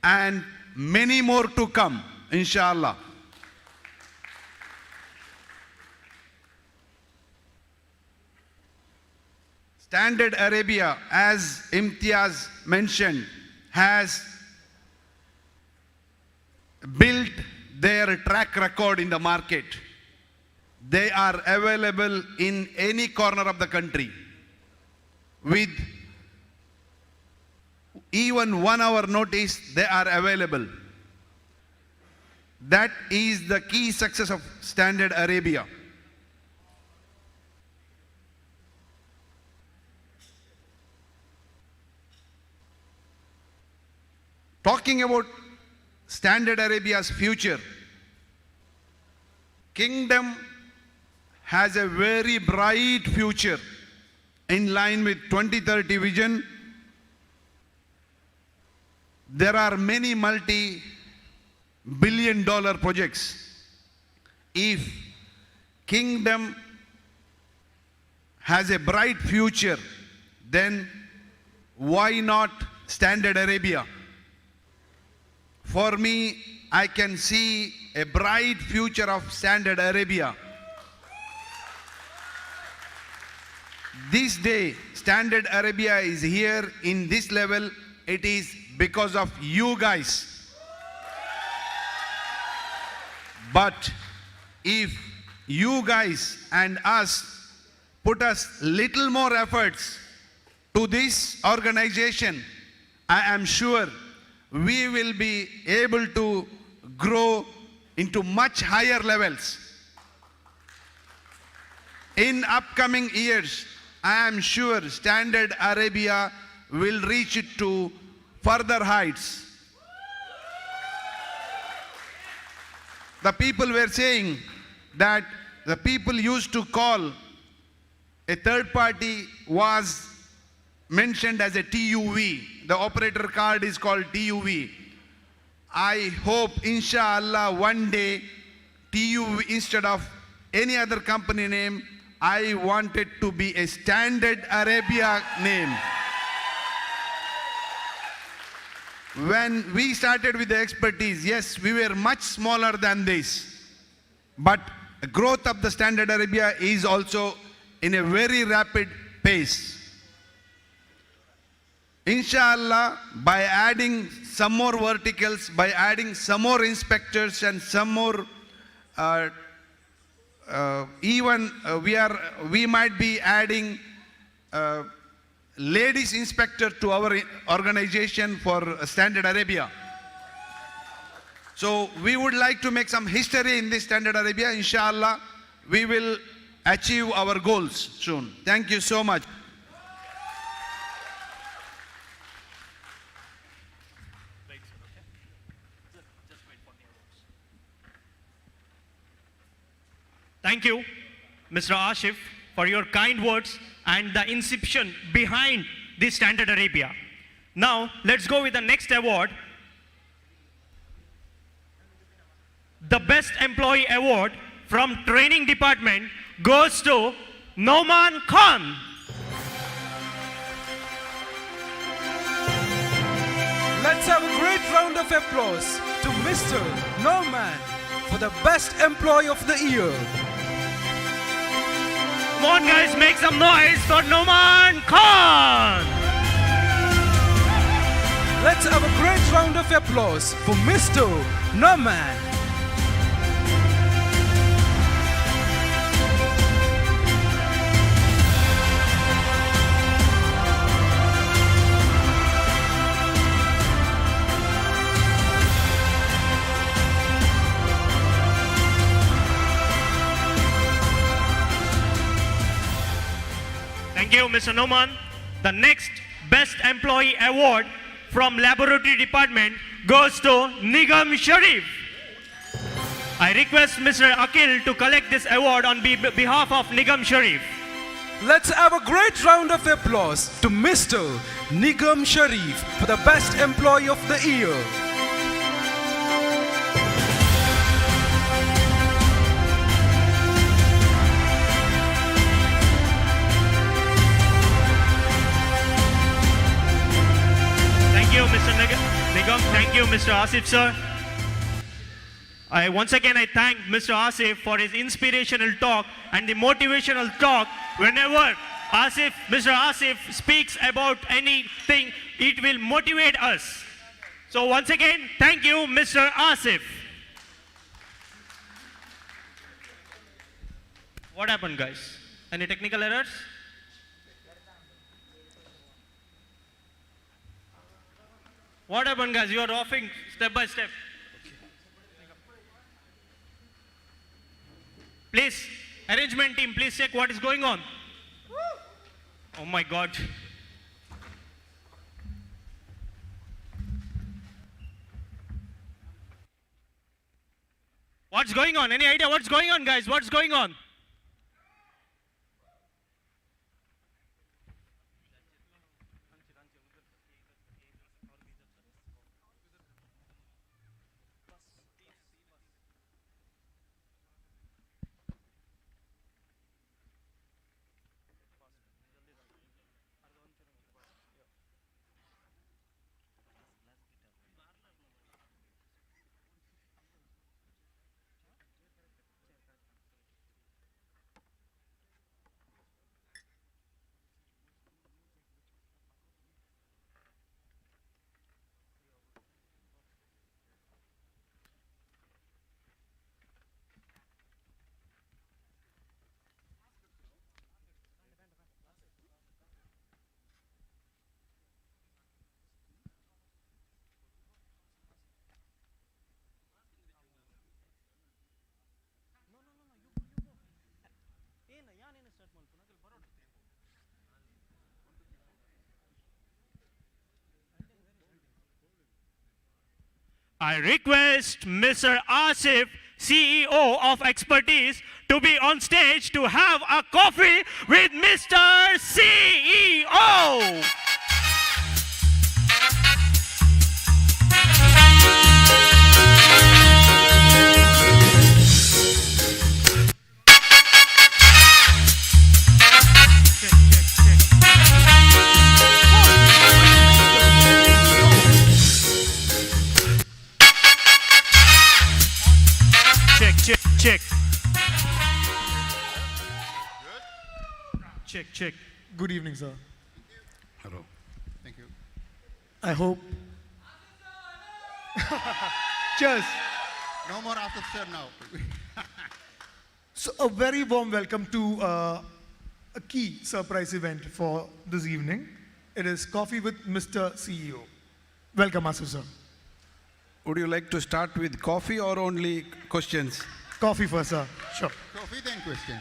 and many more to come, inshallah. Standard Arabia, as Imtiaz mentioned, has built their track record in the market. They are available in any corner of the country. With even 1 hour notice, they are available. That is the key success of Standard Arabia. Talking about Standard Arabia's future, Kingdom has a very bright future in line with 2030 vision. There are many multi-billion-dollar projects. If Kingdom has a bright future, then why not Standard Arabia? For me, I can see a bright future of Standard Arabia. This day, Standard Arabia is here in this level. It is because of you guys. But if you guys and us put us little more efforts to this organization, I am sure we will be able to grow into much higher levels. In upcoming years, I am sure Standard Arabia will reach it to further heights. The people were saying that the people used to call a third party was mentioned as a TUV. The operator card is called TUV. I hope, inshallah, one day TUV, instead of any other company name, I want it to be a Standard Arabia name. When we started with the expertise, yes, we were much smaller than this. But the growth of the Standard Arabia is also in a very rapid pace. Inshallah, by adding some more verticals, by adding some more inspectors and some more, we might be adding ladies inspector to our organization for Standard Arabia. So we would like to make some history in this Standard Arabia. Inshallah, we will achieve our goals soon. Thank you so much. Thank you, Mr. Ashif, for your kind words and the inception behind this Standard Arabia. Now, let's go with the next award. The Best Employee Award from Training Department goes to Noman Khan. Let's have a great round of applause to Mr. Norman for the Best Employee of the Year. Come on guys, make some noise for Noman Khan. of applause for Mr. Norman. Thank you, Mr. Noman. The next Best Employee Award from Laboratory Department goes to Nigam Sharif. I request Mr. Akil to collect this award on behalf of Nigam Sharif. Let's have a great round of applause to Mr. Nigam Sharif for the Best Employee of the Year. Thank you, Mr. Nigam. Thank you, Mr. Asif, sir. Once again, I thank Mr. Asif for his inspirational talk and the motivational talk. Whenever Mr. Asif speaks about anything, it will motivate us. So once again, thank you, Mr. Asif. What happened, guys? Any technical errors? What happened, guys? You are offing step by step. Please, arrangement team, please check what is going on. Oh my God. What's going on? Any idea what's going on, guys? What's going on? I request Mr. Asif, CEO of Expertise, to be on stage to have a coffee with Mr. CEO. Check. Check. Good evening, sir. Hello. Thank you. I hope. Cheers. No more officer now. So, a very warm welcome to a key surprise event for this evening. It is Coffee with Mr. CEO. Welcome, Asif, sir. Would you like to start with coffee or only questions? Coffee first, sir. Sure. Coffee then question.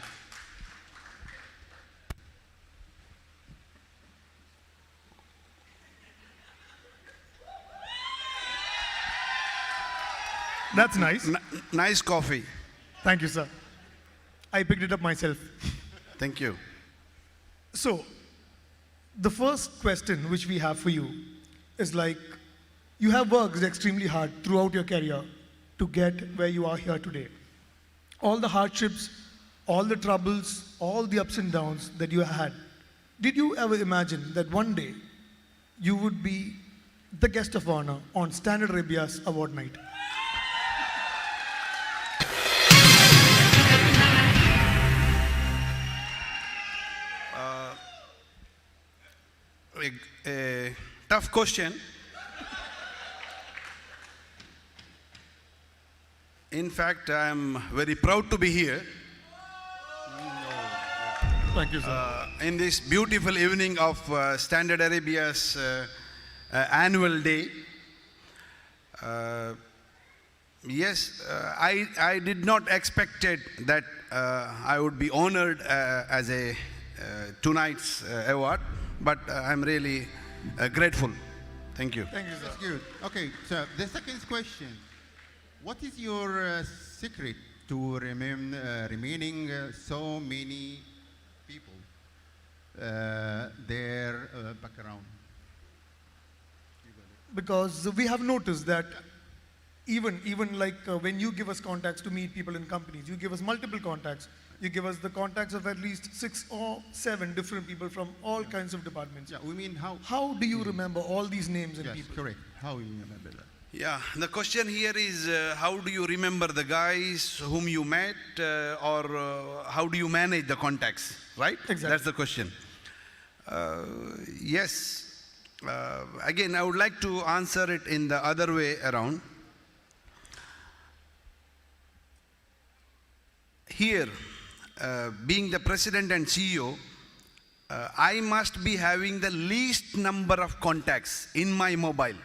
That's nice. Nice coffee. Thank you, sir. I picked it up myself. Thank you. So, the first question which we have for you is like, you have worked extremely hard throughout your career to get where you are here today. All the hardships, all the troubles, all the ups and downs that you had. Did you ever imagine that one day you would be the guest of honor on Standard Arabia's award night? A tough question. In fact, I am very proud to be here. Thank you, sir. In this beautiful evening of Standard Arabia's annual day. Yes, I did not expect that I would be honored as a tonight's award, but I'm really grateful. Thank you. Thank you, sir. That's good. Okay, so the second question. What is your secret to remaining so many people, their background? Because we have noticed that even like when you give us contacts to meet people in companies, you give us multiple contacts. You give us the contacts of at least 6 or 7 different people from all kinds of departments. Yeah, we mean how? How do you remember all these names and Yes, people? correct. How you remember that? Yeah, the question here is how do you remember the guys whom you met or how do you manage the contacts, right? Exactly. That's the question. Yes. Again, I would like to answer it in the other way around. Here, being the president and CEO, I must be having the least number of contacts in my mobile.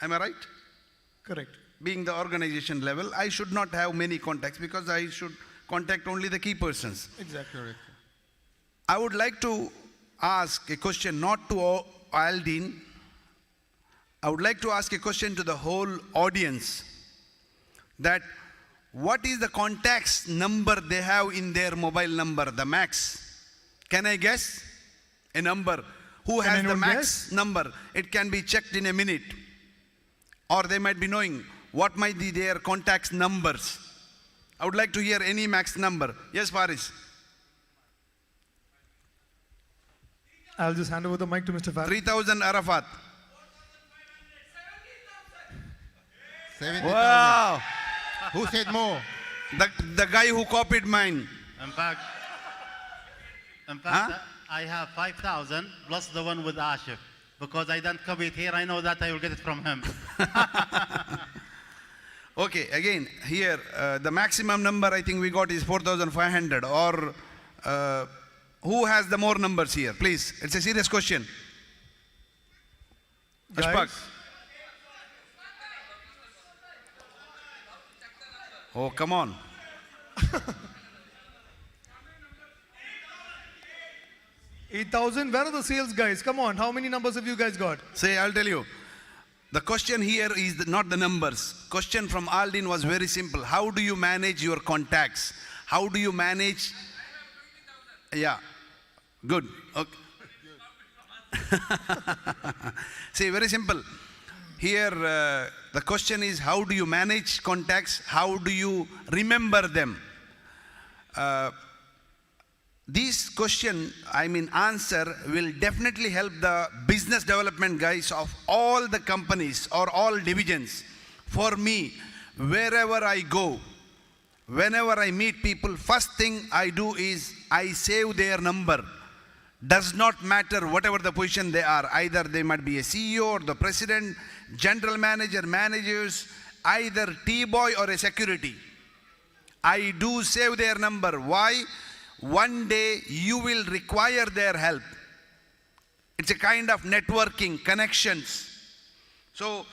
Am I right? Correct. Being the organization level, I should not have many contacts because I should contact only the key persons. Exactly. Correct. I would like to ask a question not to Aldin. I would like to ask a question to the whole audience that what is the contacts number they have in their mobile number, the max? Can I guess a number? Who has the max number? It can be checked in a minute. Or they might be knowing what might be their contacts numbers. I would like to hear any max number. Yes, Faris. I'll just hand over the mic to Mr. Farah. 3,000 Arafat. 70,000. Wow. Who said more? The guy who copied mine. In fact, I have 5,000 plus the one with Ashif. Because I don't copy it here, I know that I will get it from him. Okay, again, here, the maximum number I think we got is 4,500. Or who has the more numbers here? Please, it's a serious question. Ashfaq. Oh, come on. 8,000. Where are the sales guys? Come on. How many numbers have you guys got? Say, I'll tell you. The question here is not the numbers. Question from Aldin was very simple. How do you manage your contacts? How do you manage? Yeah. Good. Okay. See, very simple. Here, the question is how do you manage contacts? How do you remember them? This question, answer will definitely help the business development guys of all the companies or all divisions. For me, wherever I go, whenever I meet people, first thing I do is I save their number. Does not matter whatever the position they are. Either they might be a CEO or the president, general manager, managers, either T-boy or a security. I do save their number. Why? One day you will require their help. It's a kind of networking, connections. So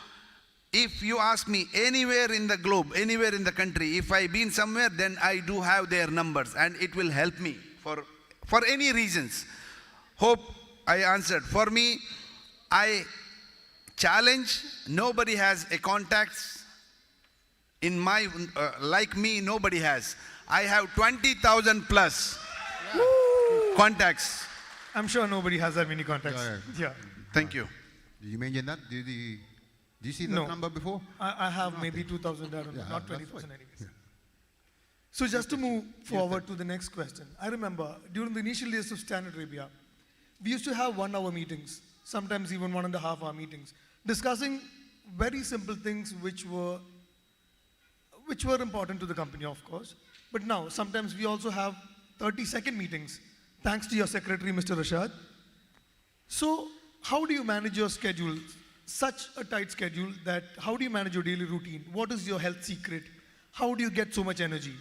if you ask me anywhere in the globe, anywhere in the country, if I've been somewhere, then I do have their numbers and it will help me for any reasons. Hope I answered. For me, I challenge, nobody has a contacts in my, like me, nobody has. I have 20,000 plus contacts. I'm sure nobody has that many contacts. Yeah. Thank you. Did you mention that? Did you see that number before? I have maybe 2,000, I don't know, not 20,000 anyways. Yeah. So just to move forward to the next question. I remember during the initial days of Standard Arabia, we used to have 1-hour meetings, sometimes even 1.5-hour meetings, discussing very simple things which were important to the company, of course. But now, sometimes we also have 30-second meetings, thanks to your secretary, Mr. Rashad. So, how do you manage your schedule? Such a tight schedule that, how do you manage your daily routine? What is your health secret? How do you get so much energy?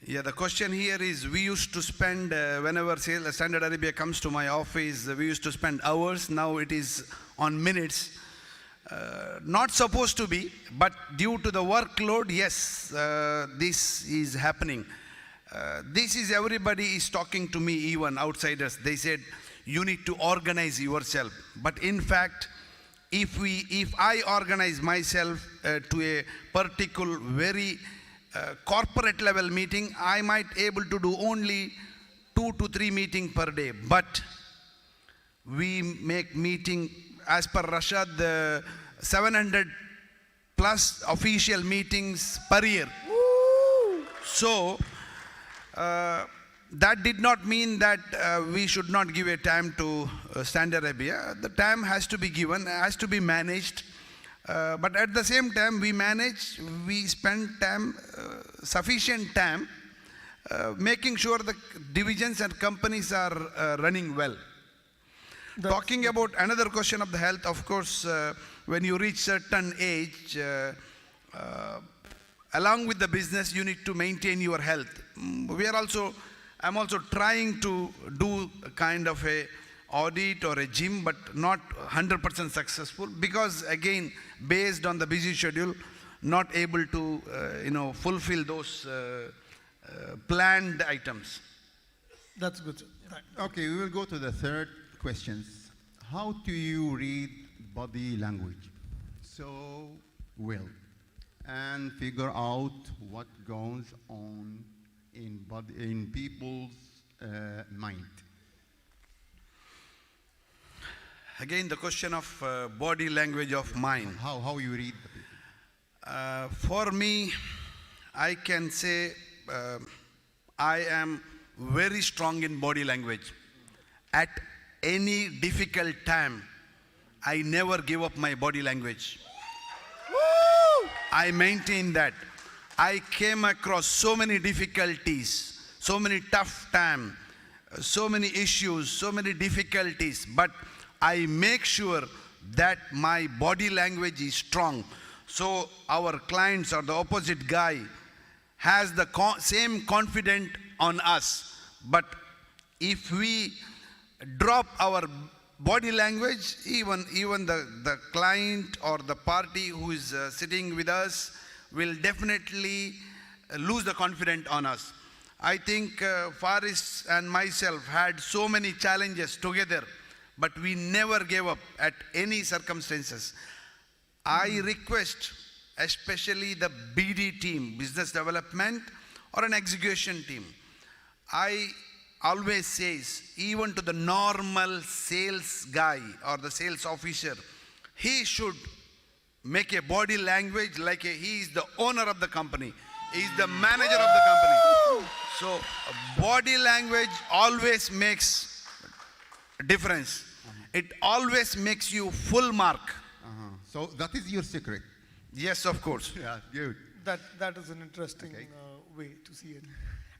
Yeah, the question here is, we used to spend, whenever Standard Arabia comes to my office, we used to spend hours. Now it is on minutes. Not supposed to be, but due to the workload, yes, this is happening. This is, everybody is talking to me, even outsiders. They said, you need to organize yourself. But in fact, if I organize myself to a particular very corporate level meeting, I might able to do only 2 to 3 meetings per day. But we make meeting, as per Rashad, the 700 plus official meetings per year. Woo! So that did not mean that we should not give a time to Standard Arabia. The time has to be given, has to be managed. But at the same time, we spend time, sufficient time, making sure the divisions and companies are running well. Talking about another question of the health, of course, when you reach certain age, along with the business, you need to maintain your health. I'm also trying to do a kind of a audit or a gym, but not 100% successful, because again, based on the busy schedule, not able to fulfill those planned items. That's good. Okay, we will go to the third questions. How do you read body language so well and figure out what goes on in people's mind? Again, the question of body language of mine. How you read the people? For me, I can say I am very strong in body language. At any difficult time, I never give up my body language. Woo! I maintain that. I came across so many difficulties, so many tough times, so many issues, so many difficulties, but I make sure that my body language is strong. So our clients or the opposite guy has the same confidence on us. But if we drop our body language, even the client or the party who is sitting with us will definitely lose the confidence on us. I think Faris and myself had so many challenges together, but we never gave up at any circumstances. I request, especially the BD team, business development, or an execution team, I always says, even to the normal sales guy or the sales officer, he should make a body language like he is the owner of the company. He is the manager of the company. So body language always makes a difference. It always makes you full mark. So that is your secret? Yes, of course. Yeah, good. That is an interesting way to see it.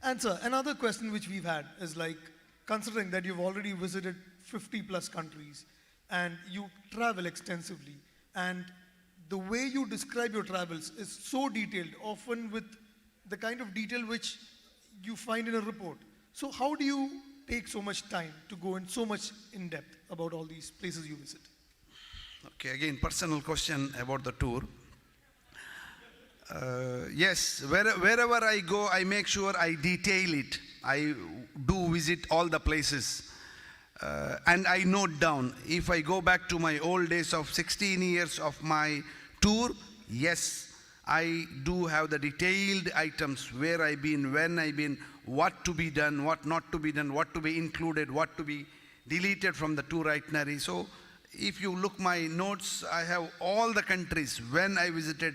And sir, another question which we've had is like, considering that you've already visited 50 plus countries and you travel extensively, and the way you describe your travels is so detailed, often with the kind of detail which you find in a report. So how do you take so much time to go in so much in depth about all these places you visit? Okay, again, personal question about the tour. Yes, wherever I go, I make sure I detail it. I do visit all the places. And I note down. If I go back to my old days of 16 years of my tour, yes, I do have the detailed items, where I've been, when I've been, what to be done, what not to be done, what to be included, what to be deleted from the tour itinerary. So if you look my notes, I have all the countries, when I visited,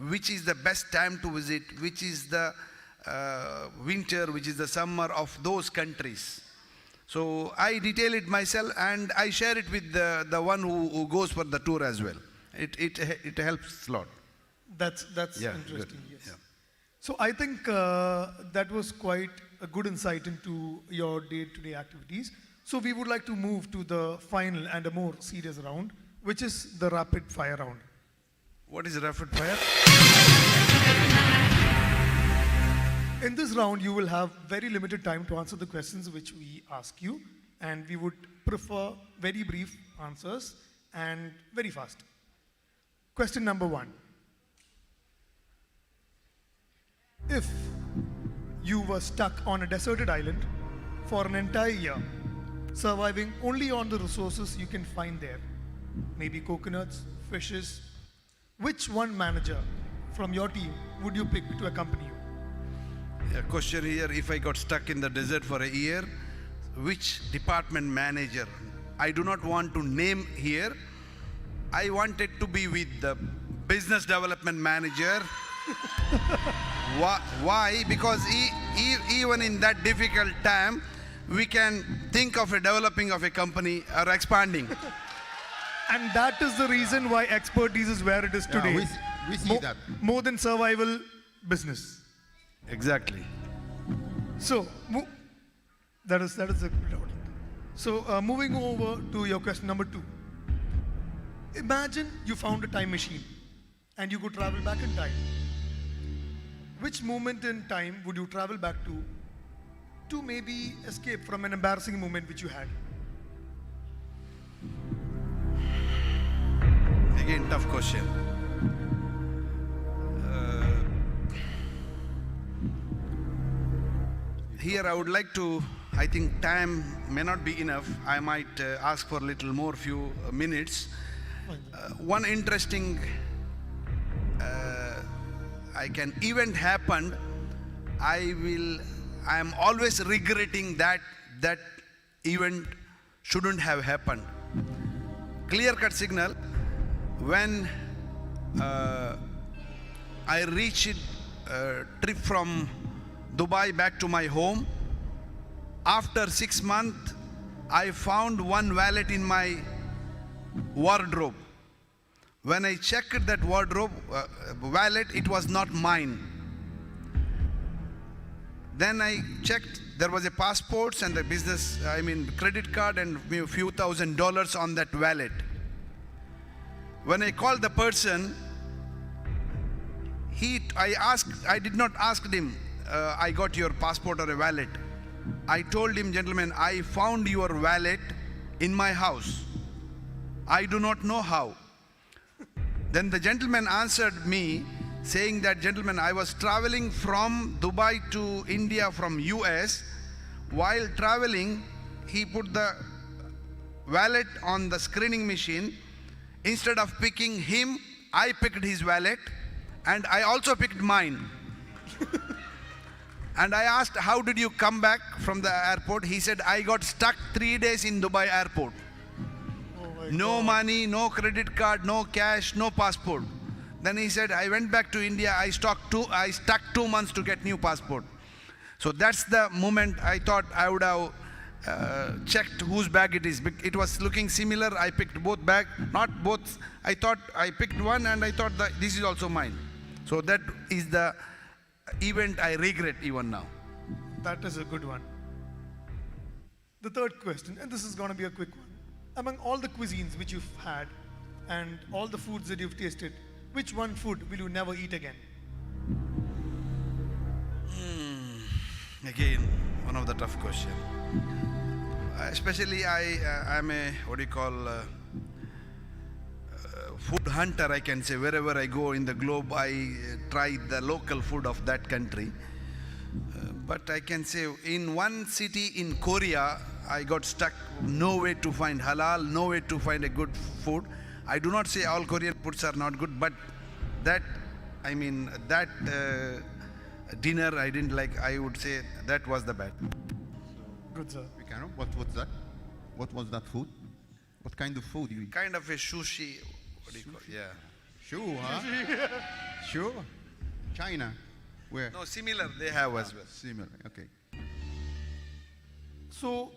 which is the best time to visit, which is the winter, which is the summer of those countries. So I detail it myself and I share it with the one who goes for the tour as well. It helps a lot. That's Yeah, interesting, good. yes. Yeah. So I think that was quite a good insight into your day-to-day activities. So we would like to move to the final and a more serious round, which is the rapid fire round. What is rapid fire? In this round, you will have very limited time to answer the questions which we ask you, and we would prefer very brief answers and very fast. Question number 1. If you were stuck on a deserted island for an entire year, surviving only on the resources you can find there, maybe coconuts, fishes, which one manager from your team would you pick to accompany you? A question here, if I got stuck in the desert for a year, which department manager? I do not want to name here. I wanted to be with the business development manager. Why? Because even in that difficult time, we can think of a developing of a company or expanding. And that is the reason why expertise is where it is today. We see that. More than survival business. Exactly. So, that is a good outlet. So, moving over to your question number 2. Imagine you found a time machine and you could travel back in time. Which moment in time would you travel back to maybe escape from an embarrassing moment which you had? Again, tough question. Here I would like to, I think time may not be enough. I might ask for a little more, few minutes. One interesting event happened. I am always regretting that event shouldn't have happened. Clear-cut signal. When I reached a trip from Dubai back to my home, after 6 months, I found one wallet in my wardrobe. When I checked that wardrobe wallet, it was not mine. Then I checked, there was a passport and a credit card and a few $1,000s on that wallet. When I called the person, I did not ask him, I got your passport or a wallet. I told him, gentlemen, I found your wallet in my house. I do not know how. Then the gentleman answered me saying that, gentlemen, I was traveling from Dubai to India from US. While traveling, he put the wallet on the screening machine. Instead of picking him, I picked his wallet and I also picked mine. And I asked, how did you come back from the airport? He said, I got stuck 3 days in Dubai airport. No money, no credit card, no cash, no passport. Then he said, I went back to India, I stuck 2 months to get new passport. So that's the moment I thought I would have checked whose bag it is. It was looking similar, I picked both bag, not both. I thought I picked one and I thought that this is also mine. So that is the event I regret even now. That is a good one. The third question, and this is going to be a quick one. Among all the cuisines which you've had and all the foods that you've tasted, which one food will you never eat again? Again, one of the tough questions. Especially I'm a, food hunter, I can say. Wherever I go in the globe, I try the local food of that country. But I can say in one city in Korea, I got stuck, no way to find halal, no way to find a good food. I do not say all Korean foods are not good, but that dinner I didn't like. I would say that was the bad. Good, sir. What was that? What was that food? What kind of food you eat? Kind of a sushi. What do you call it? Yeah. Sure, huh? Sure. China. Where? No, similar they have as well. Similar, okay. So,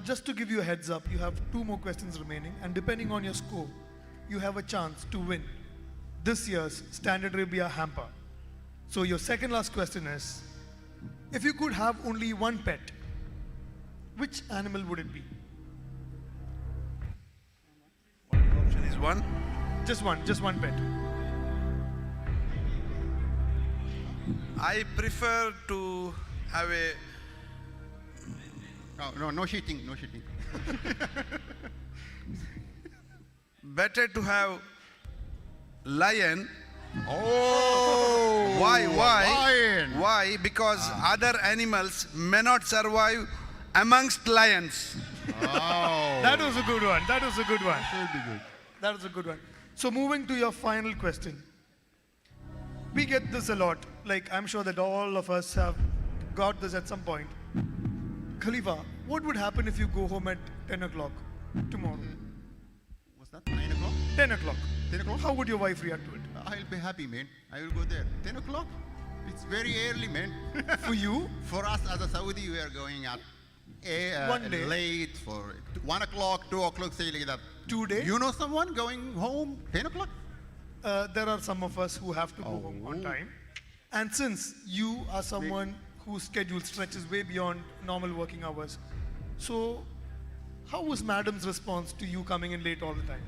just to give you a heads up, you have 2 more questions remaining, and depending on your score, you have a chance to win this year's Standard Arabia hamper. So your second last question is, if you could have only one pet, which animal would it be? Option is one. Just one pet. I prefer to have a... Oh, no cheating, no cheating. Better to have lion. Oh! Why? Lion. Why? Because other animals may not survive amongst lions. Oh. That was a good one. That was a good one. That will be good. That was a good one. So moving to your final question. We get this a lot. Like, I'm sure that all of us have got this at some point. Khalifa, what would happen if you go home at 10 o'clock tomorrow? Was that 9 o'clock? 10 o'clock. 10 o'clock? How would your wife react to it? I'll be happy, man. I will go there. 10 o'clock? It's very early, man. For you? For us as a Saudi, we are going at One day. late for 1 o'clock, 2 o'clock, say like that. 2 days? You know someone going home 10 o'clock? There are some of us who have to go home on time. And since you are someone whose schedule stretches way beyond normal working hours, so how was Madam's response to you coming in late all the time?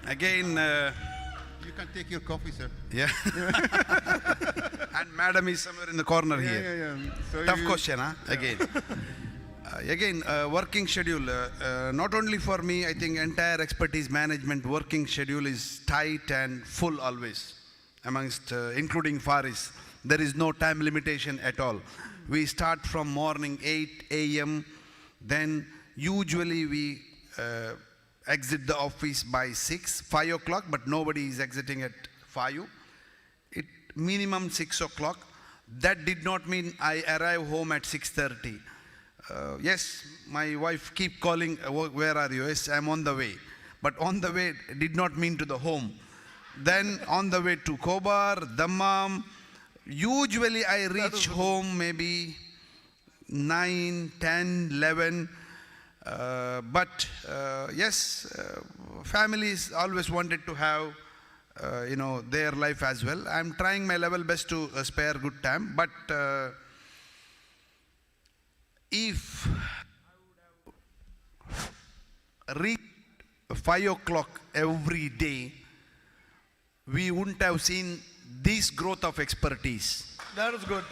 Again, You can take your coffee, sir. yeah. And madam is somewhere in the corner here. Yeah. So Tough you- question, huh? Again, working schedule. Not only for me, I think entire expertise management working schedule is tight and full always, amongst including Faris. There is no time limitation at all. We start from morning 8 a.m. Then usually we exit the office by 5 o'clock, but nobody is exiting at 5. It minimum 6 o'clock. That did not mean I arrive home at 6:30. Yes, my wife keep calling, where are you? Yes, I'm on the way. But on the way did not mean to the home. Then on the way to Kobar, Dammam, usually I reach home maybe 9, 10, 11. Yes, families always wanted to have, their life as well. I'm trying my level best to spare good time, but if I would have reached 5 o'clock every day, we wouldn't have seen this growth of expertise. That was good.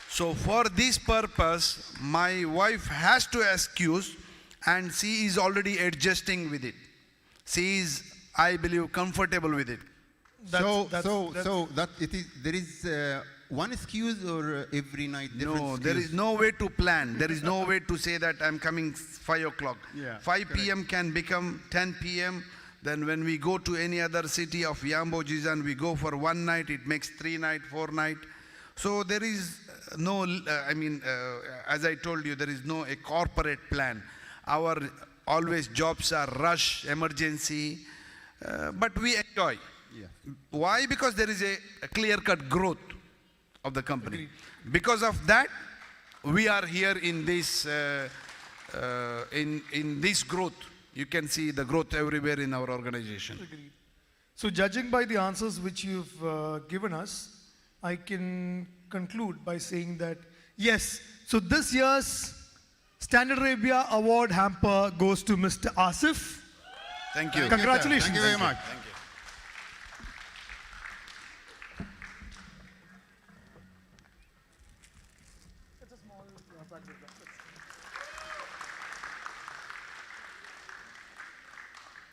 So for this purpose, my wife has to excuse, and she is already adjusting with it. She is, I believe, comfortable with it. There is one excuse or every night different No, excuse? there is no way to plan. There is no way to say that I'm coming 5 o'clock. Yeah, 5 p.m. can become 10 p.m. Then when we go to any other city of Yambo Jizan, we go for 1 night, it makes 3 night, 4 night. So there is no, as I told you, there is no a corporate plan. Our always jobs are rush, emergency, but we enjoy. Yeah. Why? Because there is a clear-cut growth of the company. Because of that, we are here in this in this growth. You can see the growth everywhere in our organization. Agreed. So judging by the answers which you've given us, I can conclude by saying that, yes, so this year's Standard Arabia Award hamper goes to Mr. Asif. Thank you. Congratulations. Thank you very much. Thank you.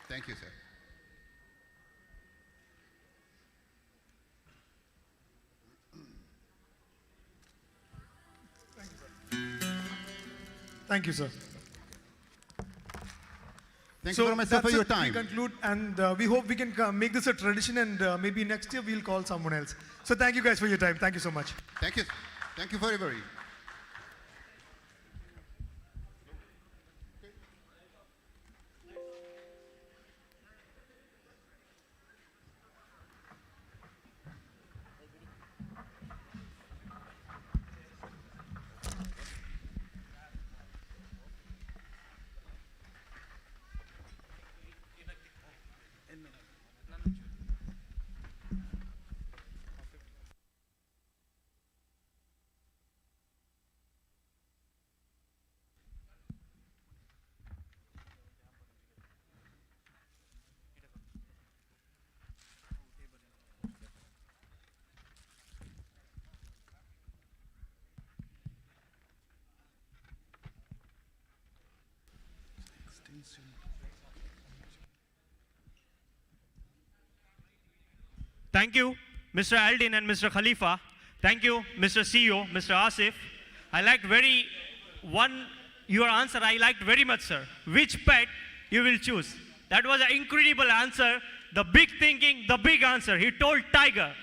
Thank you, sir. Thank you, sir. Thank you very much, sir, for that's your it. time. We conclude, and we hope we can make this a tradition, and maybe next year we'll call someone else. So thank you guys for your time. Thank you so much. Thank you. Thank you very, very. Thank you, Mr. Aldin and Mr. Khalifa. Thank you, Mr. CEO, Mr. Asif. I liked your answer I liked very much, sir. Which pet you will choose? That was an incredible answer. The big thinking, the big answer. He told tiger.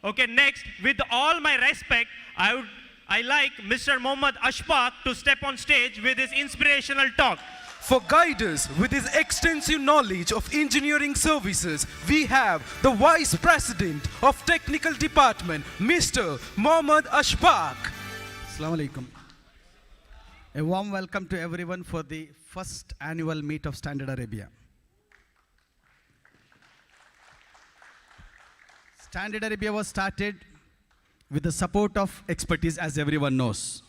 Okay, next, with all my respect, I like Mr. Mohammad Ashfaq to step on stage with his inspirational talk. For guidance with his extensive knowledge of engineering services, we have the Vice President of Technical Department, Mr. Mohammad Ashfaq. Assalamu alaikum. A warm welcome to everyone for the first annual meet of Standard Arabia. Standard Arabia was started with the support of expertise, as everyone knows.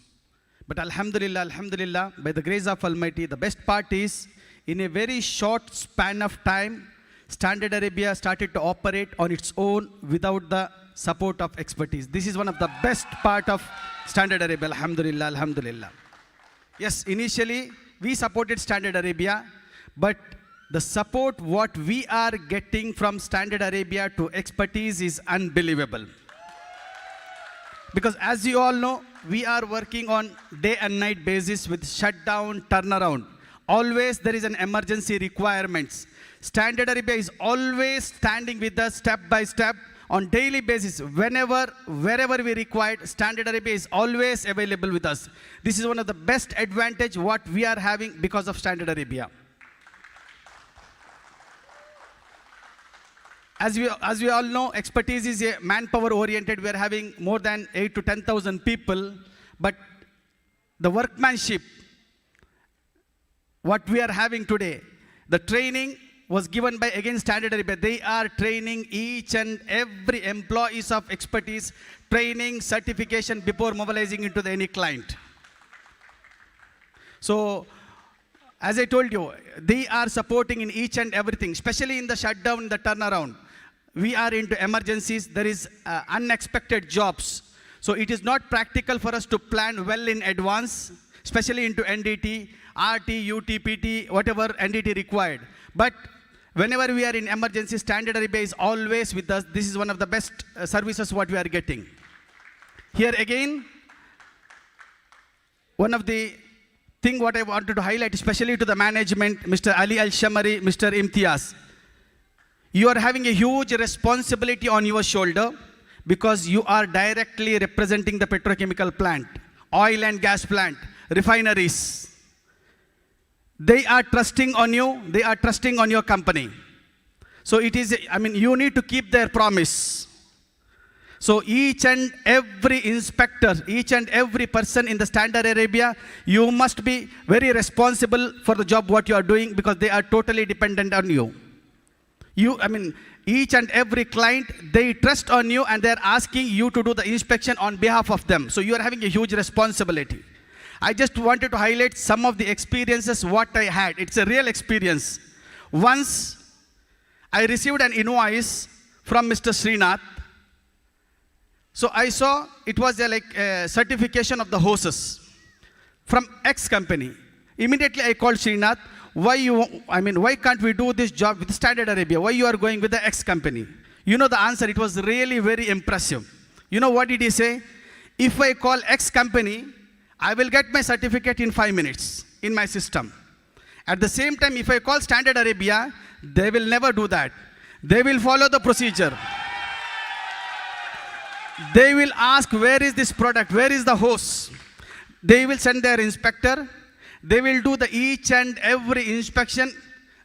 But alhamdulillah, by the grace of Almighty, the best part is, in a very short span of time, Standard Arabia started to operate on its own without the support of expertise. This is one of the best part of Standard Arabia, alhamdulillah. Yes, initially, we supported Standard Arabia, but the support what we are getting from Standard Arabia to expertise is unbelievable. Because as you all know, we are working on day and night basis with shutdown, turnaround. Always there is an emergency requirements. Standard Arabia is always standing with us step by step on daily basis. Wherever we required, Standard Arabia is always available with us. This is one of the best advantage what we are having because of Standard Arabia. As we all know, expertise is a manpower oriented. We are having more than 8,000 to 10,000 people, but the workmanship, what we are having today, the training was given by, again, Standard Arabia. They are training each and every employees of expertise, training, certification before mobilizing into any client. So, as I told you, they are supporting in each and everything, especially in the shutdown, the turnaround. We are into emergencies. There is unexpected jobs. So it is not practical for us to plan well in advance, especially into NDT, RT, UT, PT, whatever NDT required. But whenever we are in emergency, Standard Arabia is always with us. This is one of the best services what we are getting. Here again, one of the thing what I wanted to highlight, especially to the management, Mr. Ali Al-Shamari, Mr. Imtiaz. You are having a huge responsibility on your shoulder because you are directly representing the petrochemical plant, oil and gas plant, refineries. They are trusting on you. They are trusting on your company. So it is, you need to keep their promise. So each and every inspector, each and every person in the Standard Arabia, you must be very responsible for the job what you are doing because they are totally dependent on you. Each and every client, they trust on you and they are asking you to do the inspection on behalf of them. So you are having a huge responsibility. I just wanted to highlight some of the experiences what I had. It's a real experience. Once, I received an invoice from Mr. Srinath. So I saw it was a certification of the hoses from X company. Immediately I called Srinath. Why can't we do this job with Standard Arabia? Why you are going with the X company? You know the answer. It was really very impressive. You know what did he say? If I call X company, I will get my certificate in 5 minutes in my system. At the same time, if I call Standard Arabia, they will never do that. They will follow the procedure. They will ask, where is this product? Where is the hose? They will send their inspector. They will do the each and every inspection.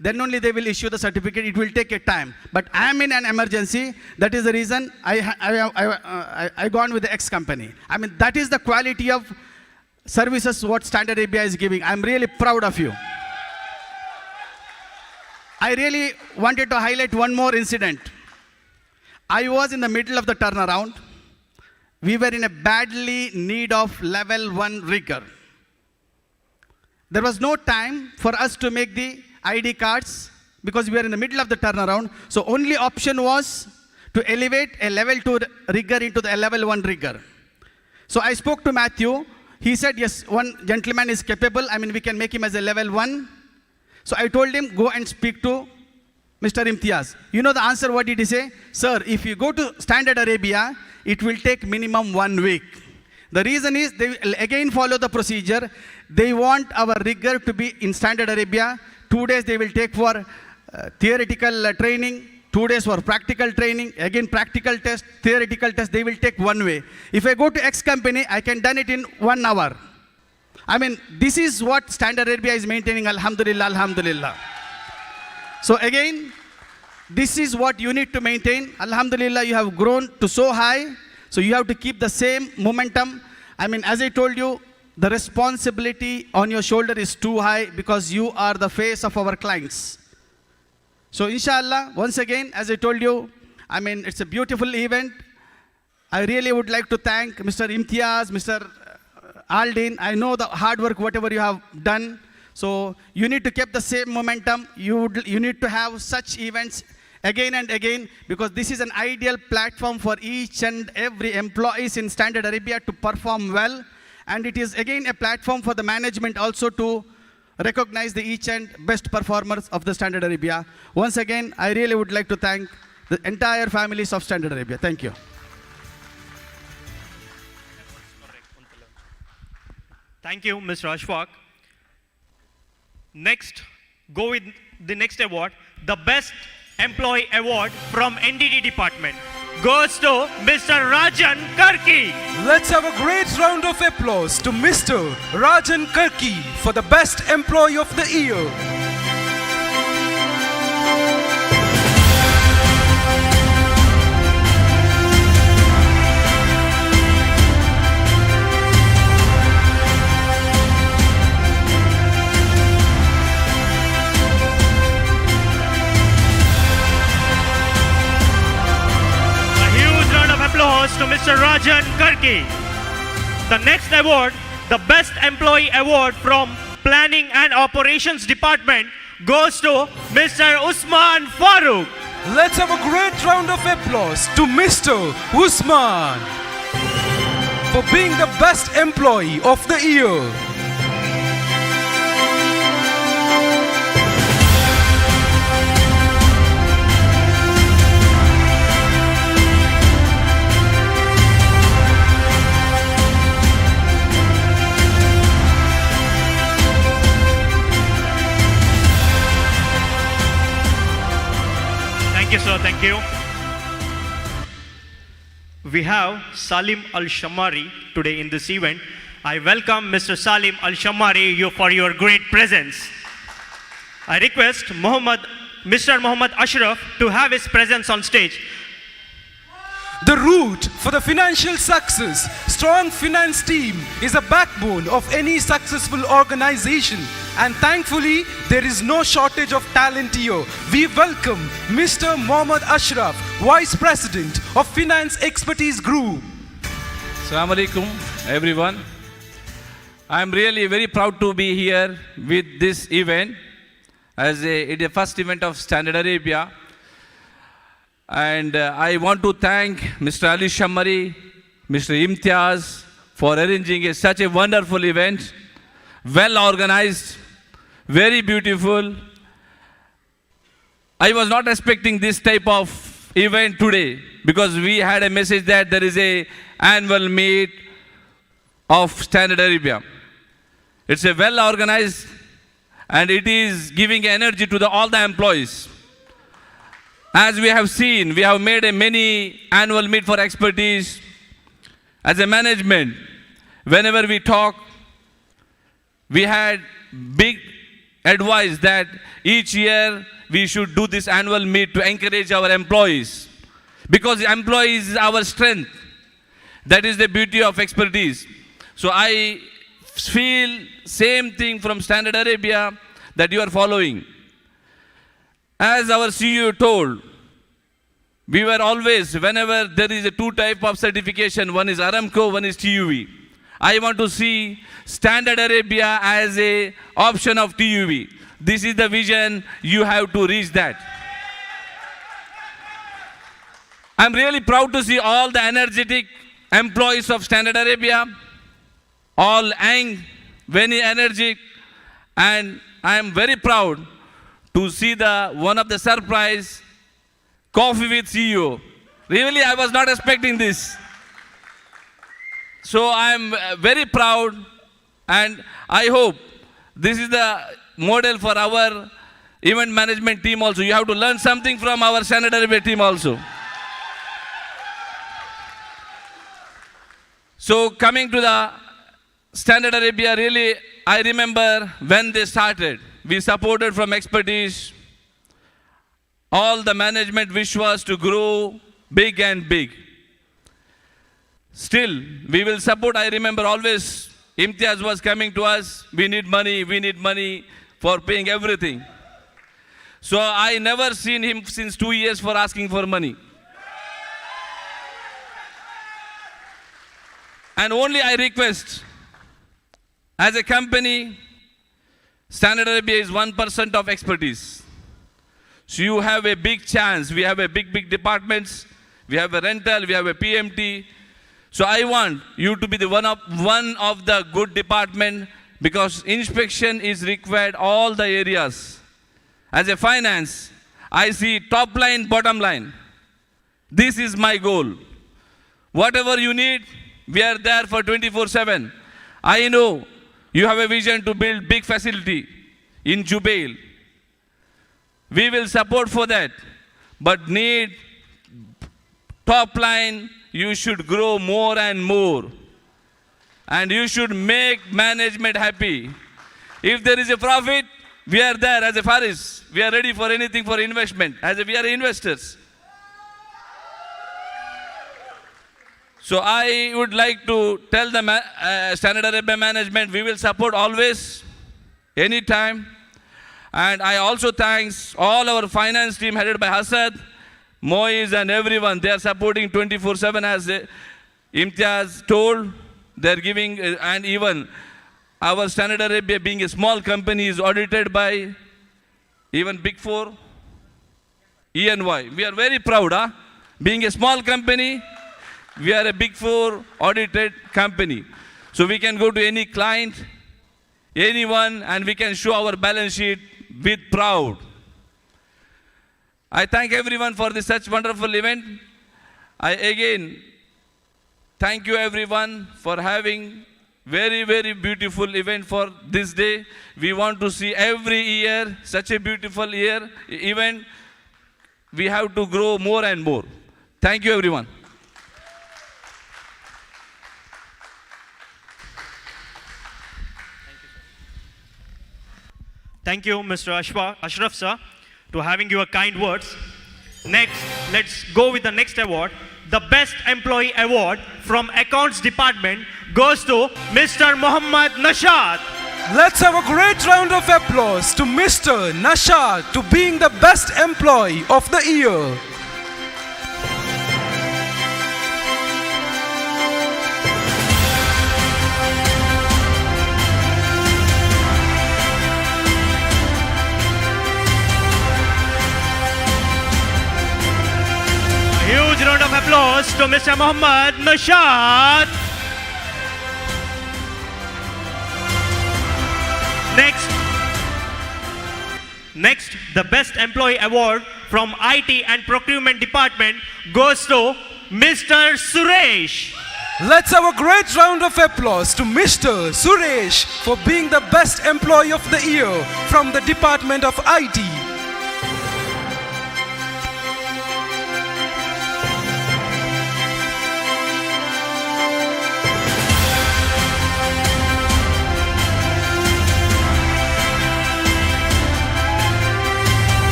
Then only they will issue the certificate. It will take a time. But I am in an emergency. That is the reason I gone with the X company. That is the quality of services what Standard Arabia is giving. I'm really proud of you. I really wanted to highlight one more incident. I was in the middle of the turnaround. We were in a badly need of level 1 rigger. There was no time for us to make the ID cards because we were in the middle of the turnaround. So only option was to elevate a level 2 rigger into the level 1 rigger. So I spoke to Matthew. He said, yes, one gentleman is capable. We can make him as a level 1. So I told him, go and speak to Mr. Imtiaz. You know the answer, what did he say? Sir, if you go to Standard Arabia, it will take minimum 1 week. The reason is they will again follow the procedure. They want our rigor to be in Standard Arabia. 2 days they will take for theoretical training, 2 days for practical training, again practical test, theoretical test, they will take 1 way. If I go to X company, I can done it in 1 hour. I mean, this is what Standard Arabia is maintaining, alhamdulillah, alhamdulillah. So again, this is what you need to maintain. Alhamdulillah, you have grown to so high. So you have to keep the same momentum. I mean, as I told you, the responsibility on your shoulder is too high because you are the face of our clients. So inshallah, once again, as I told you, I mean, it's a beautiful event. I really would like to thank Mr. Imtiaz, Mr. Aldin. I know the hard work, whatever you have done. So you need to keep the same momentum. You need to have such events again and again, because this is an ideal platform for each and every employees in Standard Arabia to perform well. And it is again a platform for the management also to recognize the each and best performers of the Standard Arabia. Once again, I really would like to thank the entire families of Standard Arabia. Thank you. Thank you, Mr. Ashfaq. Next, go with the next award, the Best Employee Award from NDT Department goes to Mr. Rajan Karki. Let's have a great round of applause to Mr. Rajan Karki for the Best Employee of the Year. Applause to Mr. Rajan Karki. The next award, the Best Employee Award from Planning and Operations Department goes to Mr. Usman Farooq. Let's have a great round of applause to Mr. Usman for being the Best Employee of the Year. Thank you, sir. Thank you. We have Salim Al-Shamari today in this event. I welcome Mr. Salim Al-Shamari for your great presence. I request Mr. Muhammad Ashraf to have his presence on stage. The root for the financial success, strong finance team is a backbone of any successful organization. And thankfully, there is no shortage of talent here. We welcome Mr. Muhammad Ashraf, Vice President of Finance Expertise Group. Assalamu alaikum, everyone. I'm really very proud to be here with this event as the first event of Standard Arabia. And I want to thank Mr. Ali Shamari, Mr. Imtiaz for arranging such a wonderful event, well organized, very beautiful. I was not expecting this type of event today because we had a message that there is an annual meet of Standard Arabia. It's a well organized and it is giving energy to all the employees. As we have seen, we have made a many annual meet for expertise. As a management, whenever we talk, we had big advice that each year we should do this annual meet to encourage our employees. Because employees is our strength. That is the beauty of expertise. So I feel same thing from Standard Arabia that you are following. As our CEO told, we were always, whenever there is a two type of certification, one is Aramco, one is TUV. I want to see Standard Arabia as a option of TUV. This is the vision, you have to reach that. I'm really proud to see all the energetic employees of Standard Arabia, all young, very energetic, and I am very proud to see the one of the surprise coffee with CEO. Really, I was not expecting this. So I am very proud, and I hope this is the model for our event management team also. You have to learn something from our Standard Arabia team also. So coming to the Standard Arabia, really, I remember when they started, we supported from expertise. All the management wish was to grow big and big. Still, we will support. I remember always Imtiaz was coming to us, we need money for paying everything. So I never seen him since 2 years for asking for money. And only I request, as a company, Standard Arabia is 1% of expertise. So you have a big chance. We have a big departments. We have a rental, we have a PMT. So I want you to be the one of the good department, because inspection is required all the areas. As a finance, I see top line, bottom line. This is my goal. Whatever you need, we are there for 24/7. I know you have a vision to build big facility in Jubail. We will support for that, but need top line. You should grow more and more. And you should make management happy. If there is a profit, we are there as a Faris. We are ready for anything for investment, as if we are investors. So I would like to tell the Standard Arabia management, we will support always, anytime. And I also thanks all our finance team headed by Hassad, Moiz and everyone. They are supporting 24/7 as Imtiaz told. They are giving, and even our Standard Arabia being a small company is audited by even Big Four, EY. We are very proud, huh? Being a small company, we are a Big Four audited company. So we can go to any client, anyone, and we can show our balance sheet with proud. I thank everyone for this such wonderful event. I again thank you everyone for having very beautiful event for this day. We want to see every year such a beautiful event. We have to grow more and more. Thank you everyone. Thank you, Mr. Ashraf sir, to having your kind words. Next, let's go with the next award. The Best Employee Award from Accounts Department goes to Mr. Muhammad Nashad. Let's have a great round of applause to Mr. Nashad to being the Best Employee of the Year. Huge round of applause to Mr. Muhammad Nashad. Next, the Best Employee Award from IT and Procurement Department goes to Mr. Suresh. Let's have a great round of applause to Mr. Suresh for being the Best Employee of the Year from the Department of IT.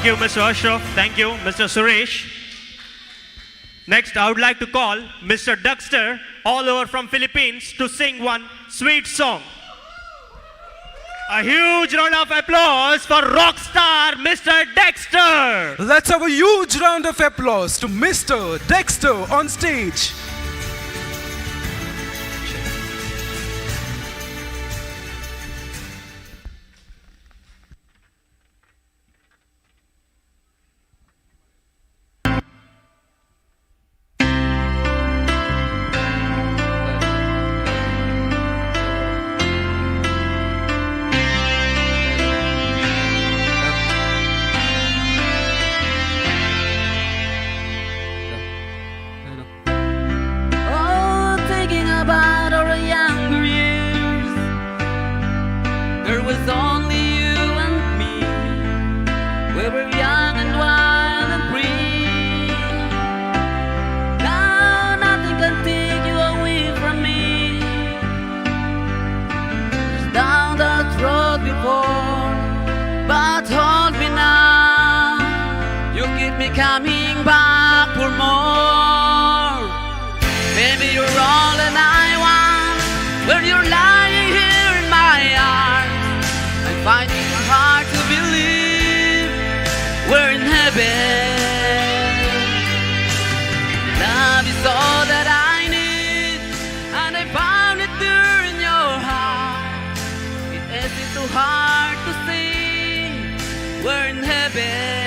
Thank you, Mr. Ashraf. Thank you, Mr. Suresh. Next, I would like to call Mr. Dexter, all over from Philippines, to sing one sweet song. A huge round of applause for rock star Mr. Dexter. Let's have a huge round of applause to Mr. Dexter on stage. coming back for more. Baby, you're all that I want. When you're lying here in my arms, I find it hard to believe we're in heaven. Love is all that I need, and I found it there in your heart. It isn't too hard to see we're in heaven.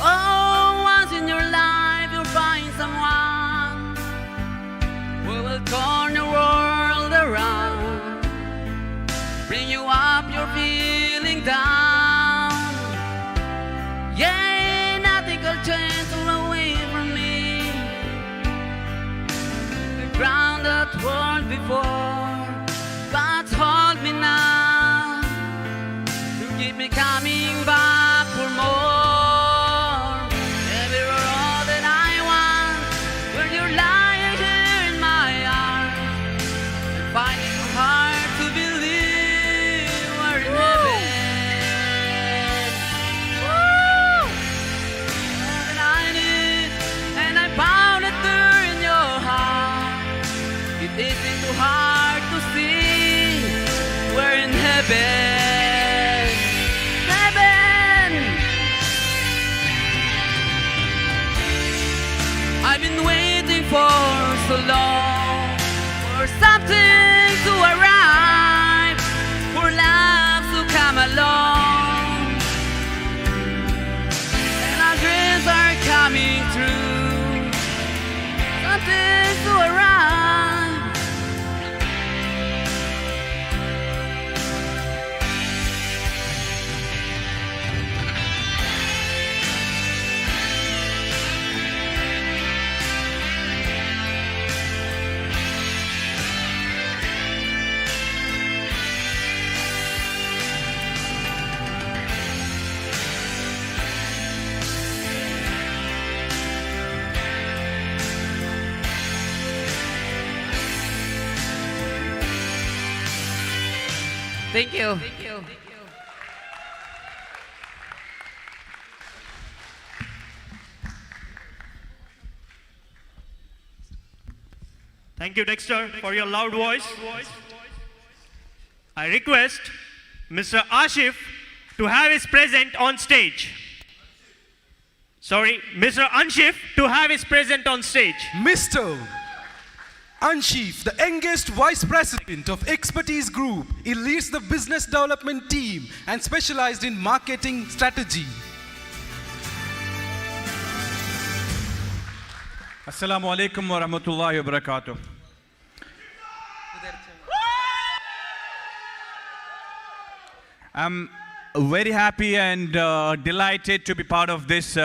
Oh, once in your life you'll find someone who will turn your world around, bring you up, you're feeling down. Yeah, nothing could change away from me. The ground that hold before, but hold me now. You keep me coming back for more. Baby, you're all that I want. When you're lying here in my arms, I find it hard to believe we're in heaven. Woo! All that I need, and I found it there in your heart. It isn't too hard to see we're in heaven. Heaven! I've been waiting for so long for something to arrive, for love to come along, and our dreams are coming true. Something to arrive. Thank you. Thank you. Thank you, Dexter, for your loud voice. I request Mr. Ashif to have his present on stage. Sorry, Mr. Anshif to have his present on stage. Mr. Anshif, the youngest Vice President of Expertise Group. He leads the business development team and specialized in marketing strategy. Assalamu alaikum wa rahmatullahi wa barakatuh. I'm very happy and delighted to be part of this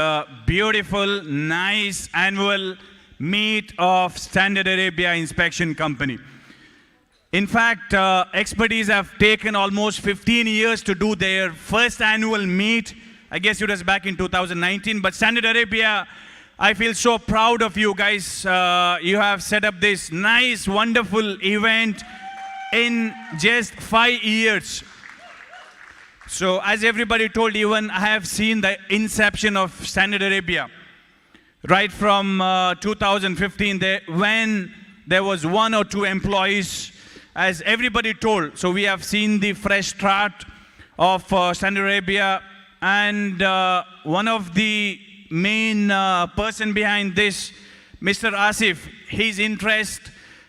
beautiful, nice annual meet of Standard Arabia Inspection Company. In fact, Expertise have taken almost 15 years to do their first annual meet. I guess it was back in 2019, but Standard Arabia, I feel so proud of you guys. You have set up this nice, wonderful event in just 5 years. So as everybody told, even I have seen the inception of Standard Arabia. Right from 2015, when there was 1 or 2 employees, as everybody told. So we have seen the fresh start of Standard Arabia, and one of the main person behind this, Mr. Asif, his interest,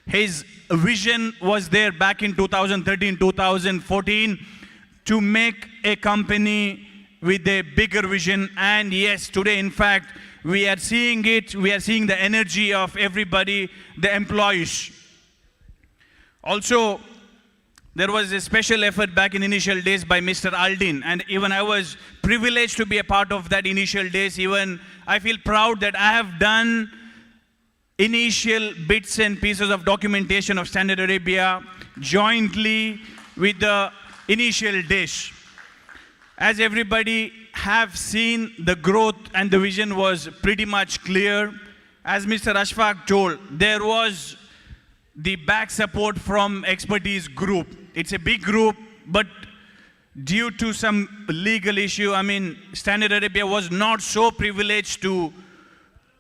his vision was there back in 2013, 2014 to make a company with a bigger vision. And yes, today, in fact, we are seeing it. We are seeing the energy of everybody, the employees. Also, there was a special effort back in initial days by Mr. Aldin, and even I was privileged to be a part of that initial days. Even I feel proud that I have done initial bits and pieces of documentation of Standard Arabia jointly with the initial days. As everybody have seen, the growth and the vision was pretty much clear. as Mr. Ashfaq told, there was the back support from expertise group. It's a big group, but due to some legal issue, Standard Arabia was not so privileged to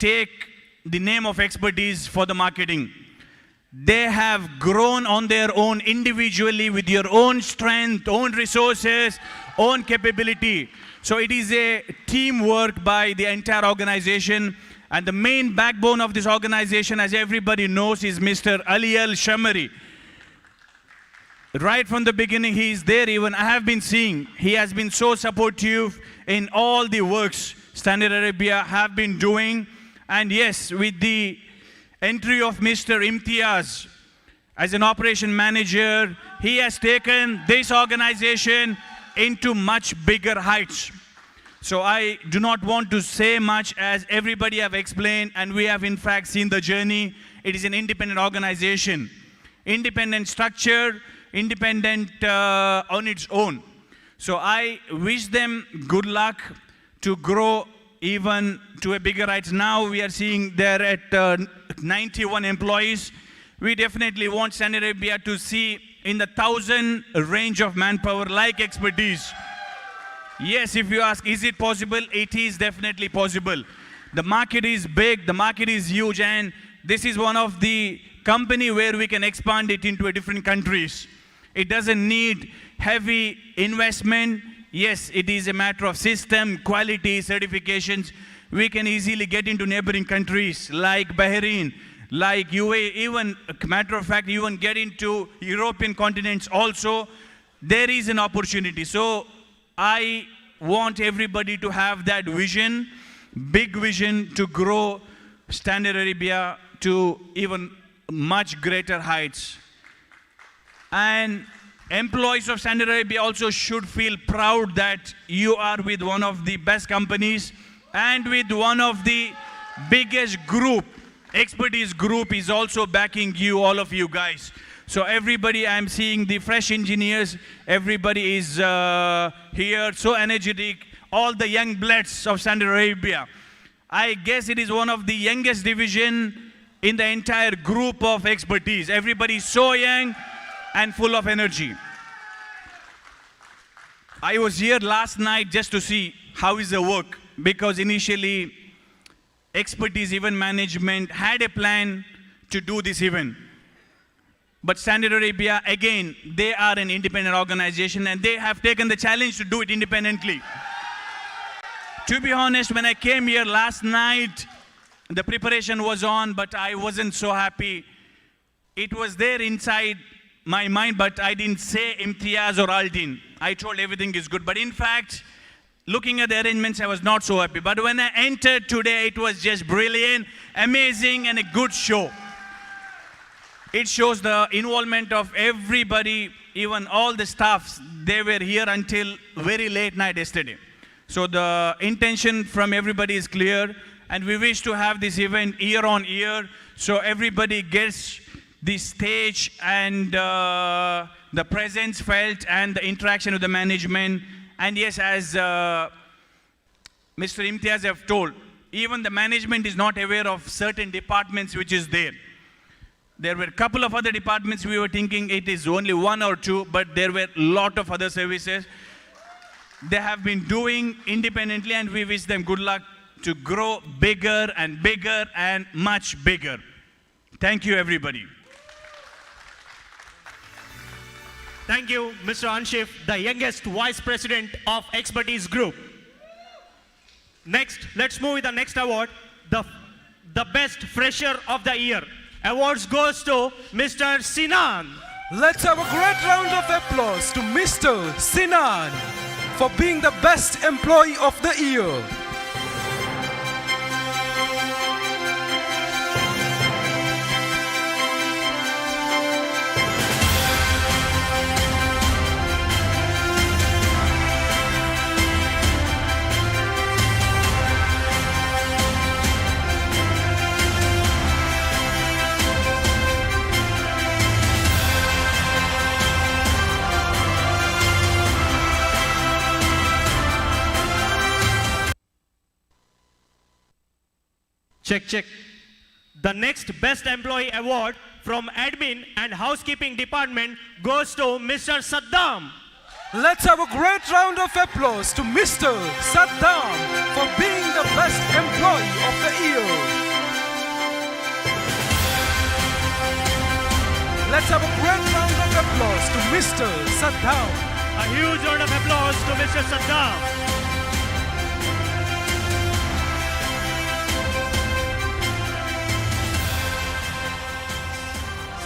take the name of expertise for the marketing. They have grown on their own individually with your own strength, own resources, own capability. So it is a teamwork by the entire organization. And the main backbone of this organization, as everybody knows, is Mr. Ali Al-Shamari. Right from the beginning, he is there. Even I have been seeing, he has been so supportive in all the works Standard Arabia have been doing. And yes, with the entry of Mr. Imtiaz as an operation manager, he has taken this organization into much bigger heights. So I do not want to say much, as everybody have explained, and we have in fact seen the journey. It is an independent organization, independent structure, independent on its own. So I wish them good luck to grow even to a bigger height. Now we are seeing they're at 91 employees. We definitely want Standard Arabia to see in the 1,000 range of manpower like expertise. Yes, if you ask, is it possible? It is definitely possible. The market is big, the market is huge, and this is one of the company where we can expand it into different countries. It doesn't need heavy investment. Yes, it is a matter of system, quality, certifications. We can easily get into neighboring countries like Bahrain, like UAE, even, matter of fact, even get into European continents also. There is an opportunity. So I want everybody to have that vision, big vision to grow Standard Arabia to even much greater heights. And employees of Standard Arabia also should feel proud that you are with one of the best companies and with one of the biggest group. Expertise group is also backing you, all of you guys. So everybody, I'm seeing the fresh engineers, everybody is here, so energetic, all the young bloods of Standard Arabia. I guess it is one of the youngest division in the entire group of expertise. Everybody is so young and full of energy. I was here last night just to see how is the work, because initially expertise event management had a plan to do this event. But Standard Arabia, again, they are an independent organization and they have taken the challenge to do it independently. To be honest, when I came here last night, the preparation was on, but I wasn't so happy. It was there inside my mind, but I didn't say Imtiaz or Aldin. I told everything is good. But in fact, looking at the arrangements, I was not so happy. But when I entered today, it was just brilliant, amazing, and a good show. It shows the involvement of everybody, even all the staffs. They were here until very late night yesterday. So the intention from everybody is clear, and we wish to have this event year on year, so everybody gets the stage and the presence felt and the interaction with the management. And yes, as Mr. Imtiaz have told, even the management is not aware of certain departments which is there. There were a couple of other departments we were thinking it is only one or two, but there were a lot of other services. They have been doing independently, and we wish them good luck to grow bigger and much bigger. Thank you, everybody. Thank you, Mr. Anshif, the youngest Vice President of Expertise Group. Next, let's move with the next award, the Best Fresher of the Year. Awards goes to Mr. Sinan. Let's have a great round of applause to Mr. Sinan for being the best employee of the year. Check, check. The next Best Employee Award from Admin and Housekeeping Department goes to Mr. Saddam. Let's have a great round of applause to Mr. Saddam for being the best employee of the year. Let's have a great round of applause to Mr. Saddam. A huge round of applause to Mr. Saddam.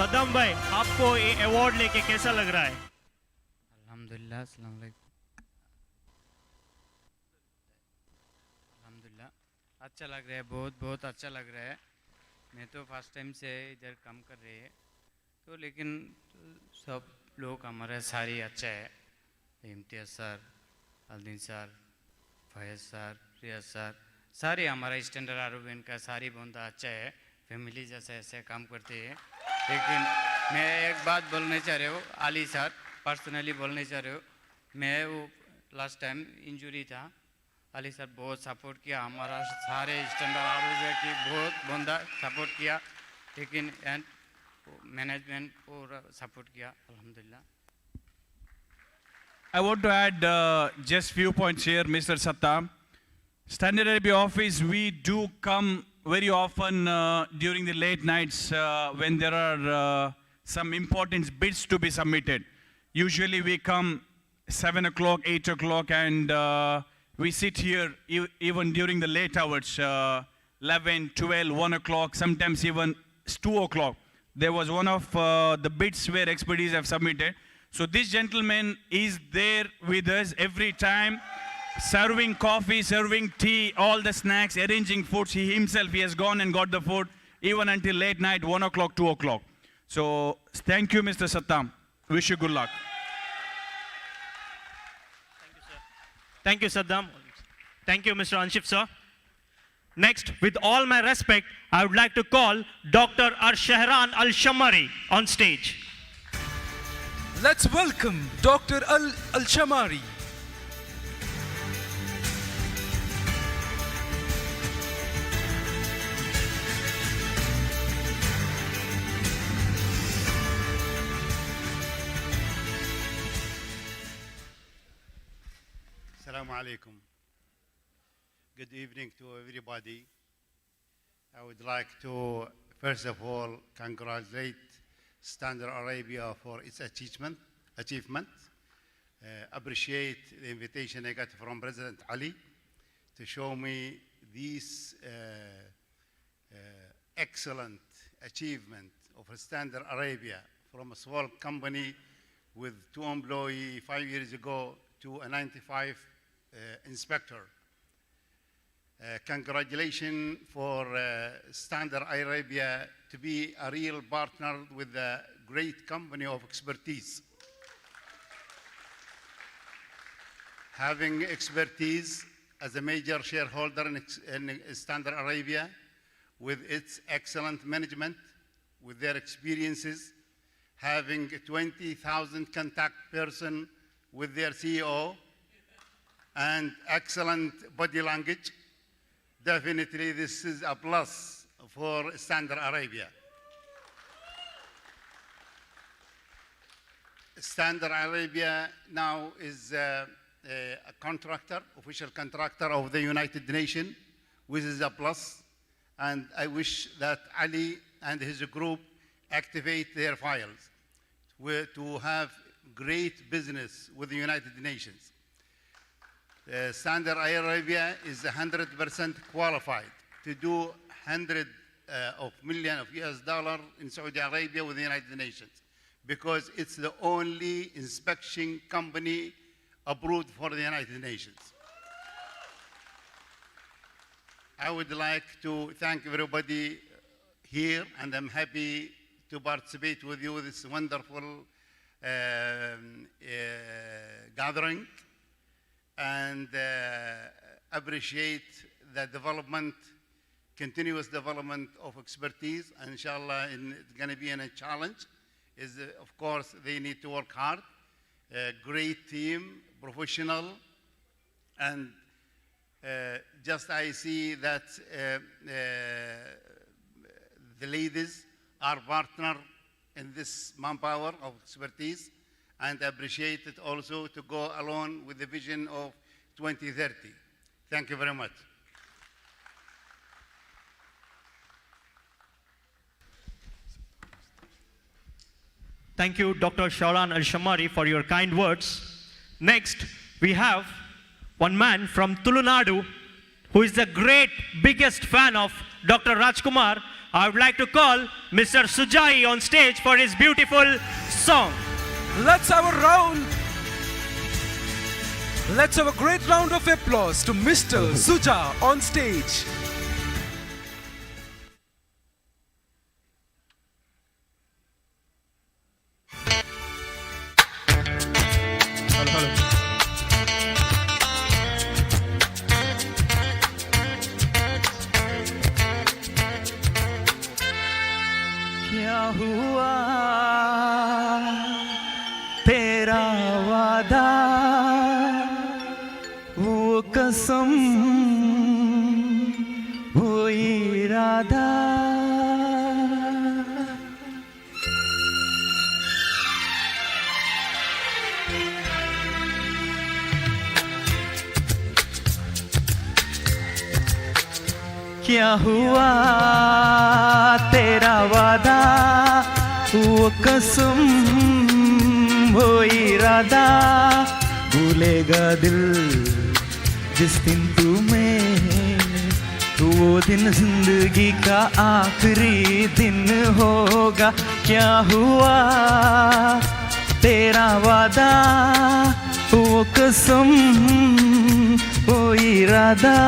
Saddam भाई, आपको ये award लेके कैसा लग रहा है? अल्हम्दुलिल्लाह, अस्सलाम वालेकुम। अल्हम्दुलिल्लाह, अच्छा लग रहा है, बहुत बहुत अच्छा लग रहा है। मैं तो फर्स्ट टाइम से इधर काम कर रहे हैं, तो लेकिन सब लोग हमारे सारे अच्छा है। Imtiaz sir, Aldeen sir, Faiz sir, Riyaz sir, सारे हमारा स्टैंडर्ड अरेबियन का सारी बंदा अच्छा है। फैमिली जैसे ऐसे काम करते हैं। लेकिन मैं एक बात बोलना चाह रहा हूँ, अली सर पर्सनली बोलना चाह रहा हूँ। मैं वो लास्ट टाइम इंजरी था, अली सर बहुत सपोर्ट किया, हमारा सारे स्टैंडर्ड अरेबियन की बहुत बंदा सपोर्ट किया, लेकिन एंड मैनेजमेंट पूरा सपोर्ट किया, अल्हम्दुलिल्लाह। I want to add just few points here, Mr. Sattam. Standard Arabia office, we do come very often during the late nights when there are some important bids to be submitted. Usually we come 7 o'clock, 8 o'clock, and we sit here even during the late hours, 11, 12, 1 o'clock, sometimes even 2 o'clock. There was one of the bids where expertise have submitted. So this gentleman is there with us every time, serving coffee, serving tea, all the snacks, arranging foods. He himself, he has gone and got the food even until late night, 1 o'clock, 2 o'clock. So thank you, Mr. Sattam. Wish you good luck. Thank you, Saddam. Thank you, Mr. Anshif, sir. Next, with all my respect, I would like to call Dr. Arshahran Al-Shamari on stage. Let's welcome Dr. Al-Shamari. Assalamu alaikum. Good evening to everybody. I would like to, first of all, congratulate Standard Arabia for its achievement. Appreciate the invitation I got from President Ali to show me this excellent achievement of Standard Arabia from a small company with 2 employees 5 years ago to a 95 inspector. Congratulations for Standard Arabia to be a real partner with a great company of expertise. Having expertise as a major shareholder in Standard Arabia, with its excellent management, with their experiences, having 20,000 contact person with their CEO, and excellent body language, definitely this is a plus for Standard Arabia. Standard Arabia now is a contractor, official contractor of the United Nations, which is a plus. And I wish that Ali and his group activate their files to have great business with the United Nations. Standard Arabia is 100% qualified to do $100 million of US dollar in Saudi Arabia with the United Nations, because it's the only inspection company approved for the United Nations. I would like to thank everybody here, and I'm happy to participate with you in this wonderful gathering, and appreciate the development, continuous development of expertise. And inshallah, it's going to be a challenge. Of course, they need to work hard. Great team, professional, and just I see that the leaders, our partner in this manpower of expertise, and appreciate it also to go along with the vision of 2030. Thank you very much. Thank you, Dr. Shauran Al-Shamari, for your kind words. Next, we have one man from Tulunadu who is the great, biggest fan of Dr. Rajkumar. I would like to call Mr. Sujai on stage for his beautiful song. Let's have a great round of applause to Mr. Suja on stage. क्या हुआ तेरा वादा वो कसम वो इरादा क्या हुआ तेरा वादा वो कसम वो इरादा भूलेगा दिल जिस दिन तुम्हें वो दिन जिंदगी का आखिरी दिन होगा क्या हुआ तेरा वादा वो कसम वो इरादा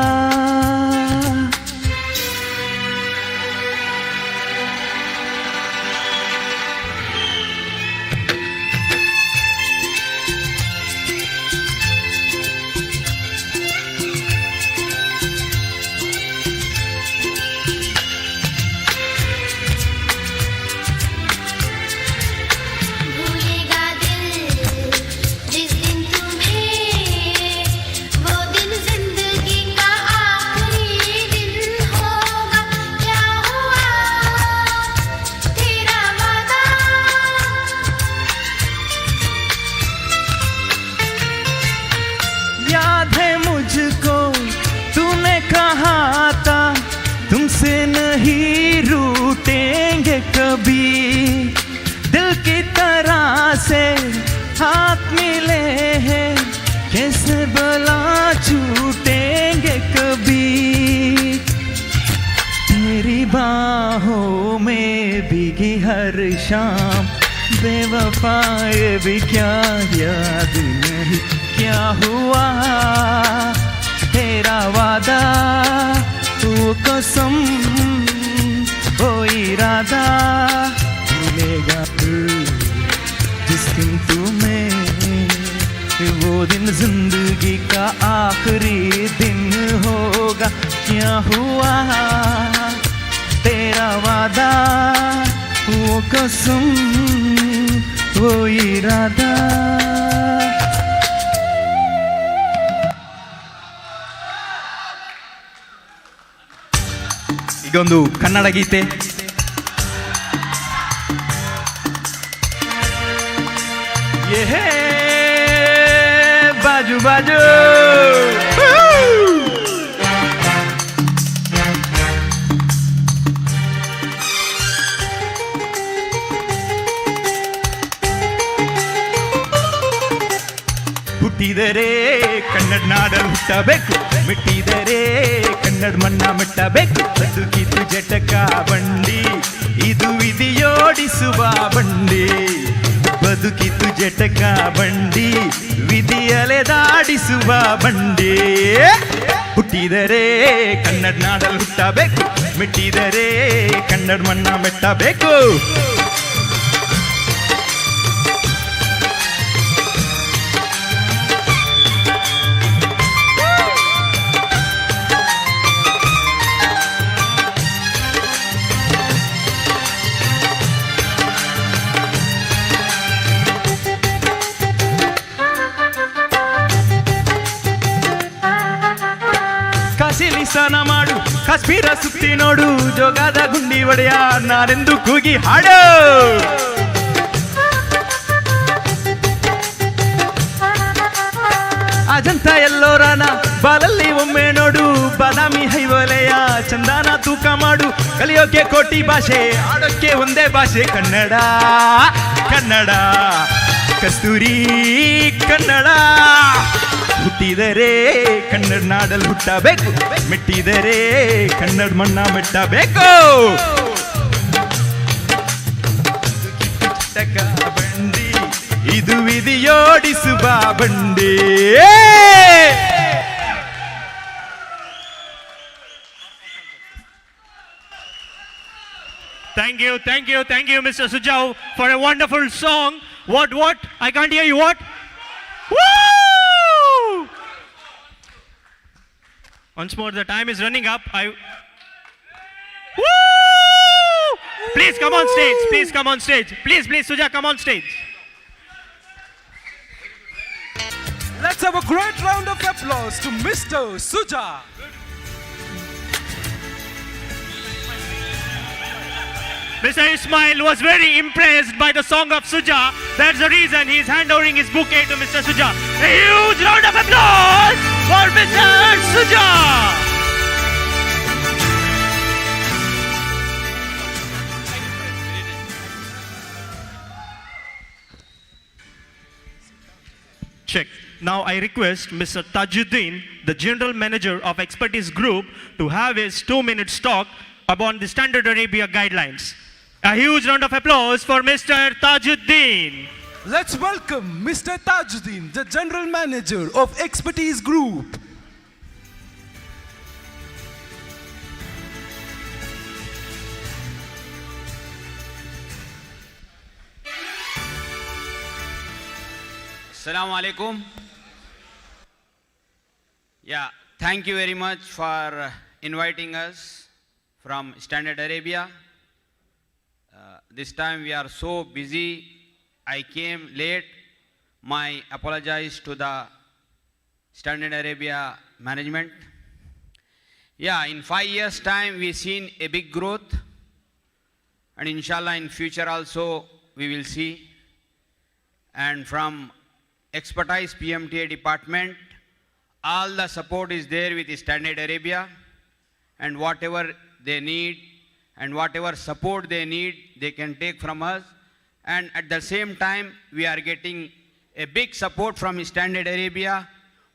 तुमसे नहीं रूठेंगे कभी दिल की तरह से हाथ मिले हैं कैसे भला छूटेंगे कभी तेरी बाहों में भीगी हर शाम बेवफाए भी क्या याद नहीं क्या हुआ तेरा वादा वो कसम वो इरादा मिलेगा जिस दिन तुम्हें वो दिन जिंदगी का आखिरी दिन होगा क्या हुआ तेरा वादा वो कसम वो इरादा ಒಂದು ಕನ್ನಡ ಗೀತೆ ಬಾಜು ಬಾಜು ಹುಟ್ಟಿದರೆ ಕನ್ನಡ ನಾಡಲ್ಲಿ ಹುಟ್ಟಬೇಕು ಮಿಟ್ಟಿದರೆ ಕನ್ನಡ ಮಣ್ಣ ಮೆಟ್ಟಬೇಕು ಬದುಕಿತು ಜಟಕ ಬಂಡಿ ಇದು ವಿಧಿಯೋಡಿಸುವ ಬಂಡಿ ಬದುಕಿತು ಜಟಕ ಬಂಡಿ ವಿಧಿಯಲೆದಾಡಿಸುವ ಬಂಡಿ ಹುಟ್ಟಿದರೆ ಕನ್ನಡ ನಾಡಲ್ಲಿ ಹುಟ್ಟಬೇಕು ಮಿಟ್ಟಿದರೆ ಕನ್ನಡ ಮಣ್ಣ ಮೆಟ್ಟಬೇಕು ಕಾಸಿಲಿ ಸ್ನಾನ ಮಾಡು ಕಾಶ್ಮೀರ ಸುತ್ತಿ ನೋಡು ಜೋಗಾದ ಗುಂಡಿ ಒಡೆಯ ನಾನೆಂದು ಕೂಗಿ ಹಾಡು ಅಜಂತ ಎಲ್ಲೋರಾನ ಬಾಲಲ್ಲಿ ಒಮ್ಮೆ ನೋಡು ಬಾದಾಮಿ ಹೈವಲೆಯ ಚಂದಾನ ತೂಕ ಮಾಡು ಕಲಿಯೋಕೆ ಕೋಟಿ ಭಾಷೆ ಆಡೋಕ್ಕೆ ಒಂದೇ ಭಾಷೆ ಕನ್ನಡ ಕನ್ನಡ ಕಸ್ತೂರಿ ಕನ್ನಡ ಹುಟ್ಟಿದರೆ ಕನ್ನಡ ನಾಡಲ್ಲಿ ಹುಟ್ಟಬೇಕು ಮೆಟ್ಟಿದರೆ ಕನ್ನಡ ಮಣ್ಣ ಮೆಟ್ಟಬೇಕು ಬಂಡಿ ಇದು ವಿಧಿಯೋಡಿಸುವ ಬಂಡಿ Thank you, Mr. Sujau, for a wonderful song. What? I can't hear you. What? Woo! Once more, the time is running up. Woo! Please come on stage. Please, Suja, come on stage. Let's have a great round of applause to Mr. Suja. Mr. Ismail was very impressed by the song of Suja. That's the reason he's handovering his bouquet to Mr. Suja. A huge round of applause for Mr. Suja. Check. Now I request Mr. Tajuddin, the General Manager of Expertise Group, to have his 2-minute talk about the Standard Arabia guidelines. A huge round of applause for Mr. Tajuddin. Let's welcome Mr. Tajuddin, the General Manager of Expertise Group. Assalamu alaikum. Yeah, thank you very much for inviting us from Standard Arabia. This time we are so busy, I came late. My apologies to the Standard Arabia management. Yeah, in 5 years' time we seen a big growth, and inshallah in future also we will see. And from Expertise PMTA department, all the support is there with Standard Arabia, and whatever they need and whatever support they need, they can take from us. And at the same time, we are getting a big support from Standard Arabia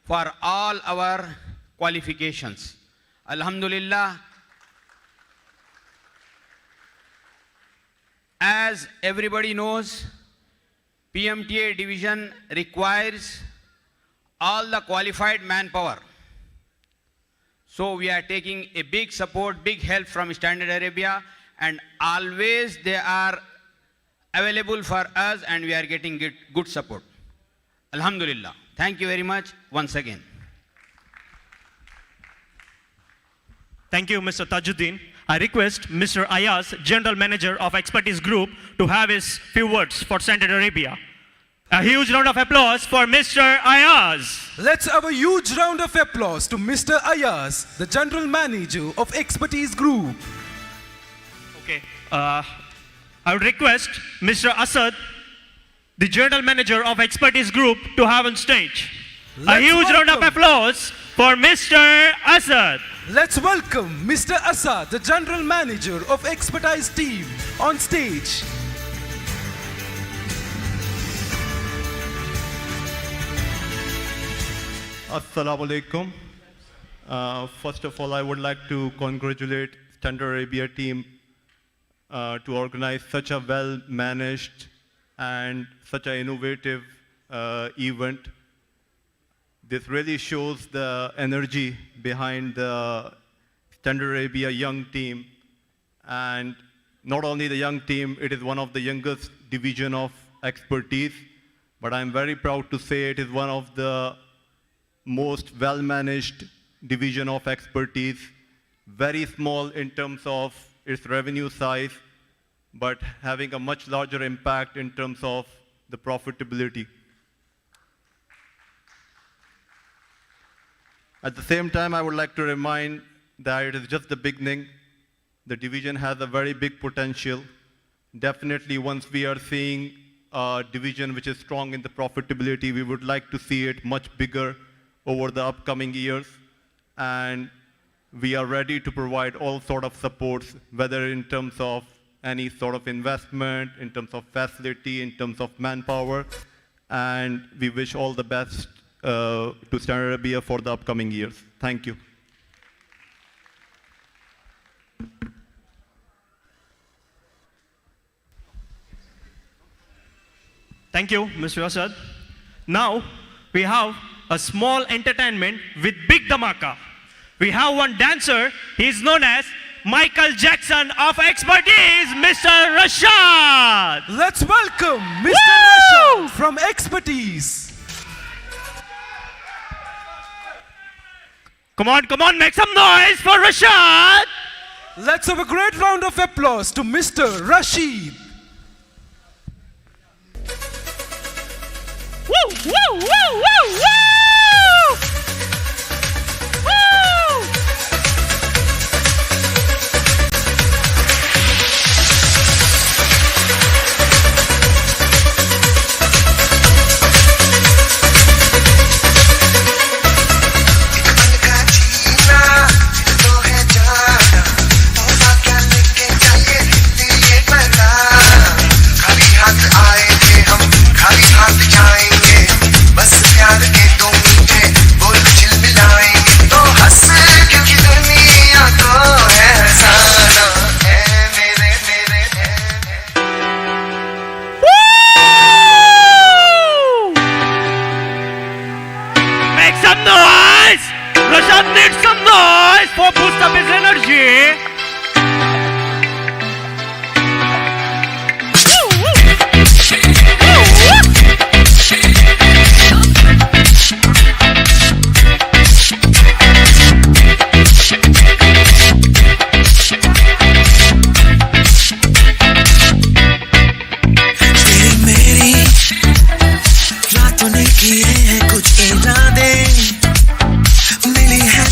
for all our qualifications. Alhamdulillah. As everybody knows, PMTA division requires all the qualified manpower. So we are taking a big support, big help from Standard Arabia, and always they are available for us, and we are getting good support. Alhamdulillah. Thank you very much once again. Thank you, Mr. Tajuddin. I request Mr. Ayaz, General Manager of Expertise Group, to have his few words for Standard Arabia. A huge round of applause for Mr. Ayaz. Let's have a huge round of applause to Mr. Ayaz, the General Manager of Expertise Group. Okay. I would request Mr. Asad, the General Manager of Expertise Group, to have on stage. A huge round of applause for Mr. Asad. Let's welcome Mr. Asad, the General Manager of Expertise Team, on stage. Assalamu alaikum. First of all, I would like to congratulate Standard Arabia team to organize such a well-managed and such an innovative event. This really shows the energy behind the Standard Arabia young team. And not only the young team, it is one of the youngest division of expertise, but I'm very proud to say it is one of the most well-managed division of expertise, very small in terms of its revenue size, but having a much larger impact in terms of the profitability. At the same time, I would like to remind that it is just the beginning. The division has a very big potential. Definitely, once we are seeing a division which is strong in the profitability, we would like to see it much bigger over the upcoming years. And we are ready to provide all sort of supports, whether in terms of any sort of investment, in terms of facility, in terms of manpower. And we wish all the best to Standard Arabia for the upcoming years. Thank you. Thank you, Mr. Asad. Now, we have a small entertainment with big dhamaka. We have one dancer. He is known as Michael Jackson of Expertise, Mr. Rashad. Let's welcome Mr. Rashad from Expertise. Come on, make some noise for Rashad. Let's have a great round of applause to Mr. Rashid. Woo, woo, woo, woo, woo! Rashad needs some noise for boost up his energy.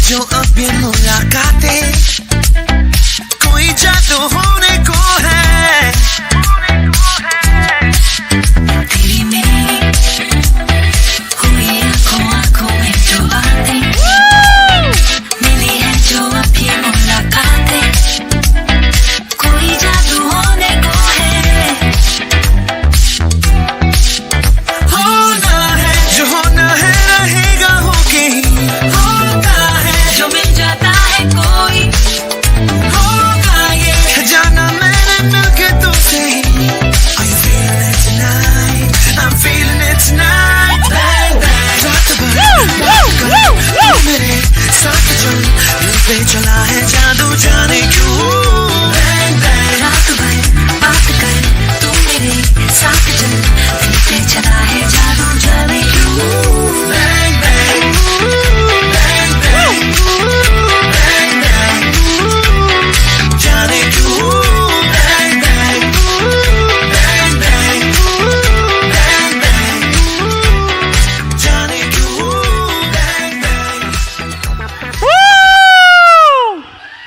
जो अब ये मुलाकातें कोई जादू होने को है तेरी मेरी हुई आंखों में जो बातें मिली है जो अब ये मुलाकातें कोई जादू होने को है होना है जो होना है रहेगा होके ही होगा जो मिल जाता है कोई होगा ये जाना मैंने मिलके तुझसे Are you feeling it tonight? I'm feeling it tonight Bang bang रात भर तू मेरे साथ चल दिल पे चला है जादू जाने क्यों Bang bang रात भर बात कर तू मेरे साथ चल दिल पे चला है जादू जाने क्यों Bang bang Bang bang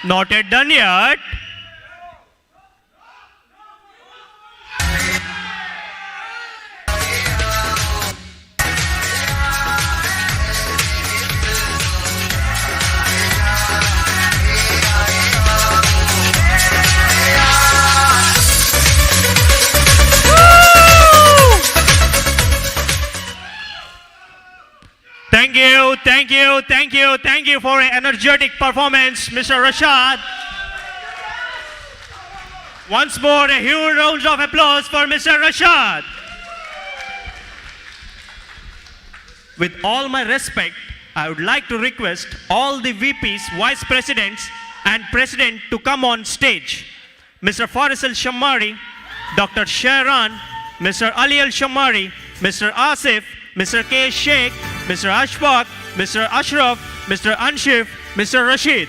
Not yet done yet. Thank you for an energetic performance, Mr. Rashad. Once more, a huge round of applause for Mr. Rashad. With all my respect, I would like to request all the VPs, Vice Presidents, and President to come on stage. Mr. Faris Al-Shammari, Dr. Sharan, Mr. Ali Al-Shammari, Mr. Asif, Mr. K. Sheikh, Mr. Ashfaq, Mr. Ashraf, Mr. Anshif, Mr. Rashid.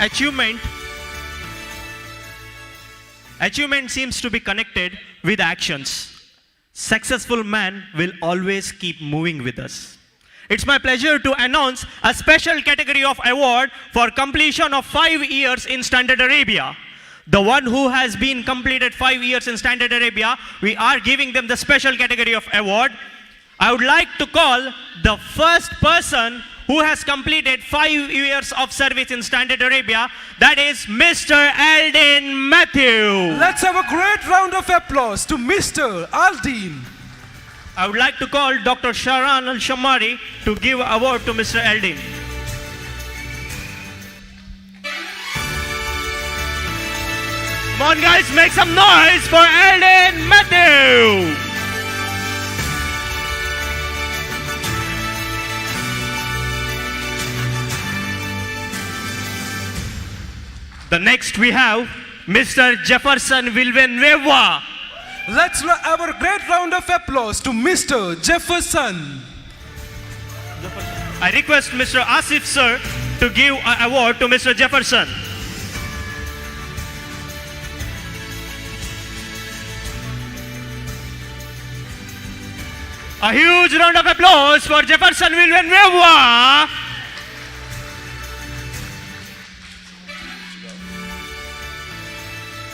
Achievement seems to be connected with actions. Successful man will always keep moving with us. It's my pleasure to announce a special category of award for completion of 5 years in Standard Arabia. The one who has been completed 5 years in Standard Arabia, we are giving them the special category of award. I would like to call the first person who has completed 5 years of service in Standard Arabia, that is Mr. Aldin Matthew. Let's have a great round of applause to Mr. Aldin. I would like to call Dr. Sharan Al-Shamari to give award to Mr. Aldin. Come on guys, make some noise for Aldin Matthew. The next we have Mr. Jefferson Villanueva. Let's have a great round of applause to Mr. Jefferson. I request Mr. Asif sir to give an award to Mr. Jefferson. A huge round of applause for Jefferson Villanueva.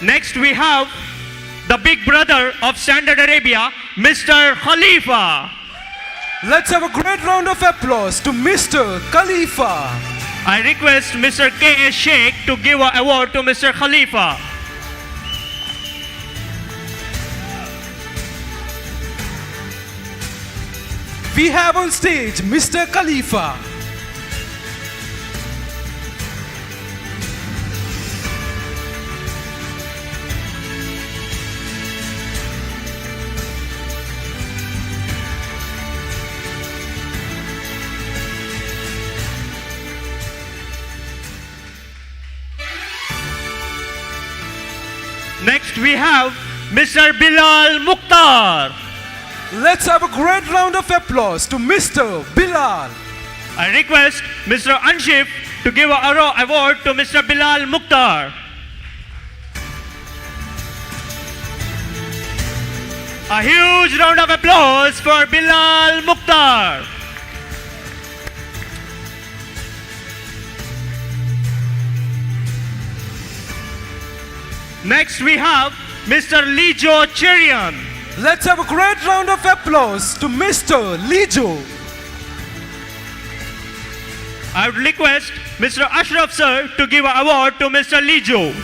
Next we have the big brother of Standard Arabia, Mr. Khalifa. Let's have a great round of applause to Mr. Khalifa. I request Mr. K.S. Sheikh to give an award to Mr. Khalifa. We have on stage Mr. Khalifa. Next we have Mr. Bilal Mukhtar. Let's have a great round of applause to Mr. Bilal. I request Mr. Anshif to give an award to Mr. Bilal Mukhtar. A huge round of applause for Bilal Mukhtar. Next we have Mr. Lijo Cherian. Let's have a great round of applause to Mr. Lijo. I would request Mr. Ashraf sir to give an award to Mr. Lijo.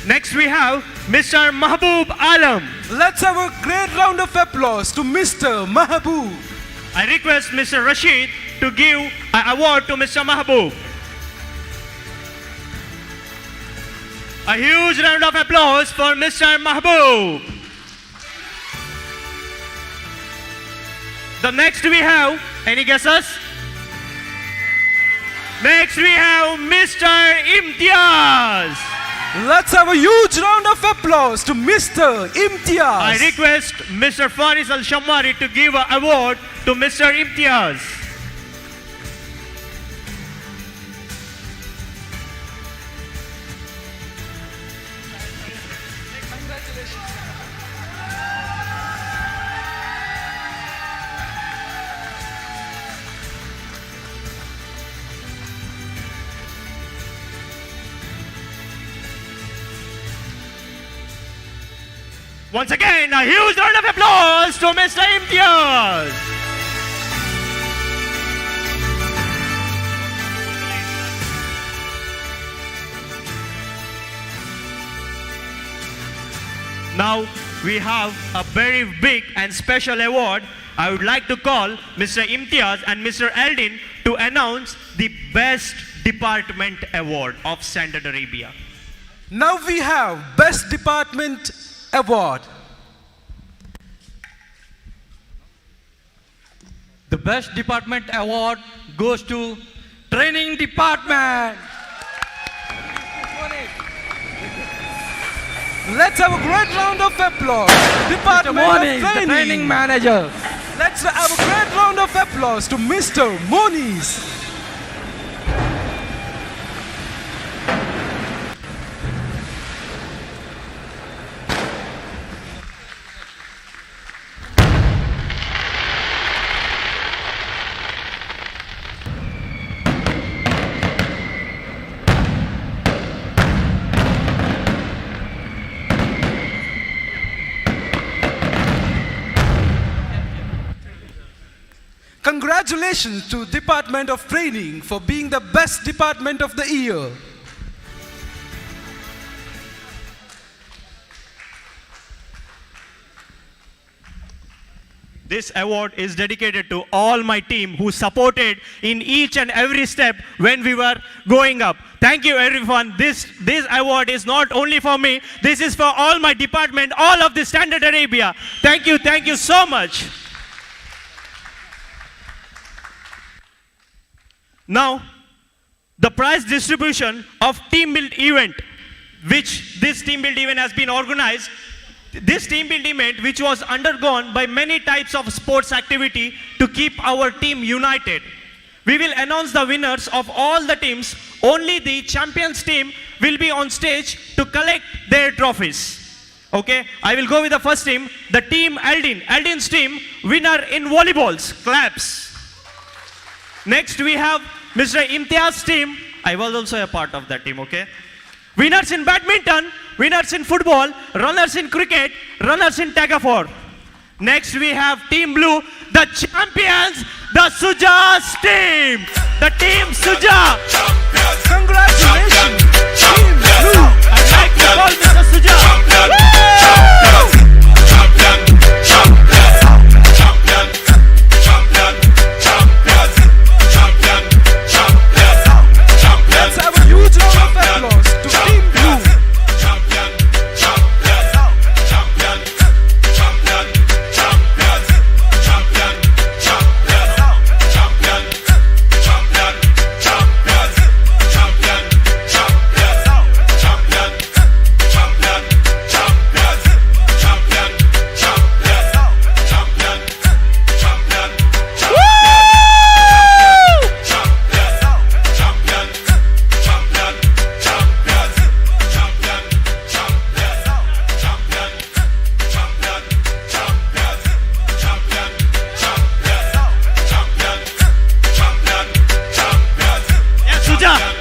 Next we have Mr. Mahbub Alam. Let's have a great round of applause to Mr. Mahbub. I request Mr. Rashid to give an award to Mr. Mahbub. A huge round of applause for Mr. Mahbub. The next we have, any guesses? Next we have Mr. Imtiaz. Let's have a huge round of applause to Mr. Imtiaz. I request Mr. Faris Al-Shamari to give an award to Mr. Imtiaz. Once again, a huge round of applause to Mr. Imtiaz. Now we have a very big and special award. I would like to call Mr. Imtiaz and Mr. Aldin to announce the Best Department Award of Standard Arabia. Now we have Best Department award. The best department award goes to training department. Let's have a great round of applause. Department Moniz, of the training manager. Let's have a great round of applause to Mr. Moniz. Congratulations to Department of Training for being the best department of the year. This award is dedicated to all my team who supported in each and every step when we were going up. Thank you everyone. This award is not only for me, this is for all my department, all of the Standard Arabia. Thank you so much. Now, the prize distribution of team build event, which this team build event has been organized. This team build event, which was undergone by many types of sports activity to keep our team united. We will announce the winners of all the teams. Only the champions team will be on stage to collect their trophies. Okay, I will go with the first team. The team Aldin. Aldin's team, winner in volleyballs. Claps. Next we have Mr. Imtiaz's team. I was also a part of that team, okay? Winners in badminton, winners in football, runners in cricket, runners in tag of war. Next we have Team Blue, the champions, the Suja's team. The Team Suja. Congratulations, Team Blue. I'd like to call Mr. Suja. Let's have a huge round of applause to Team Blue.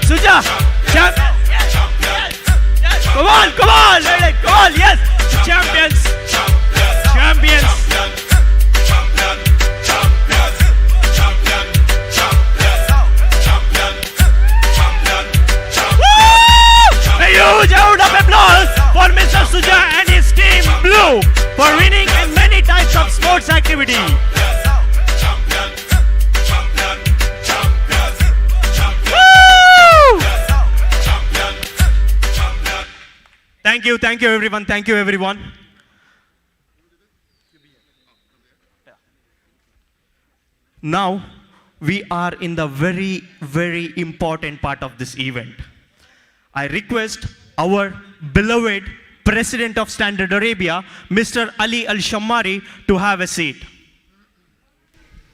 Suja, champion. Yes. Come on, yes. Champions. Woo! A huge round of applause for Mr. Suja and his team Blue for winning in many types of sports activity. Thank you everyone. Now, we are in the very, very important part of this event. I request our beloved President of Standard Arabia, Mr. Ali Al-Shammari, to have a seat.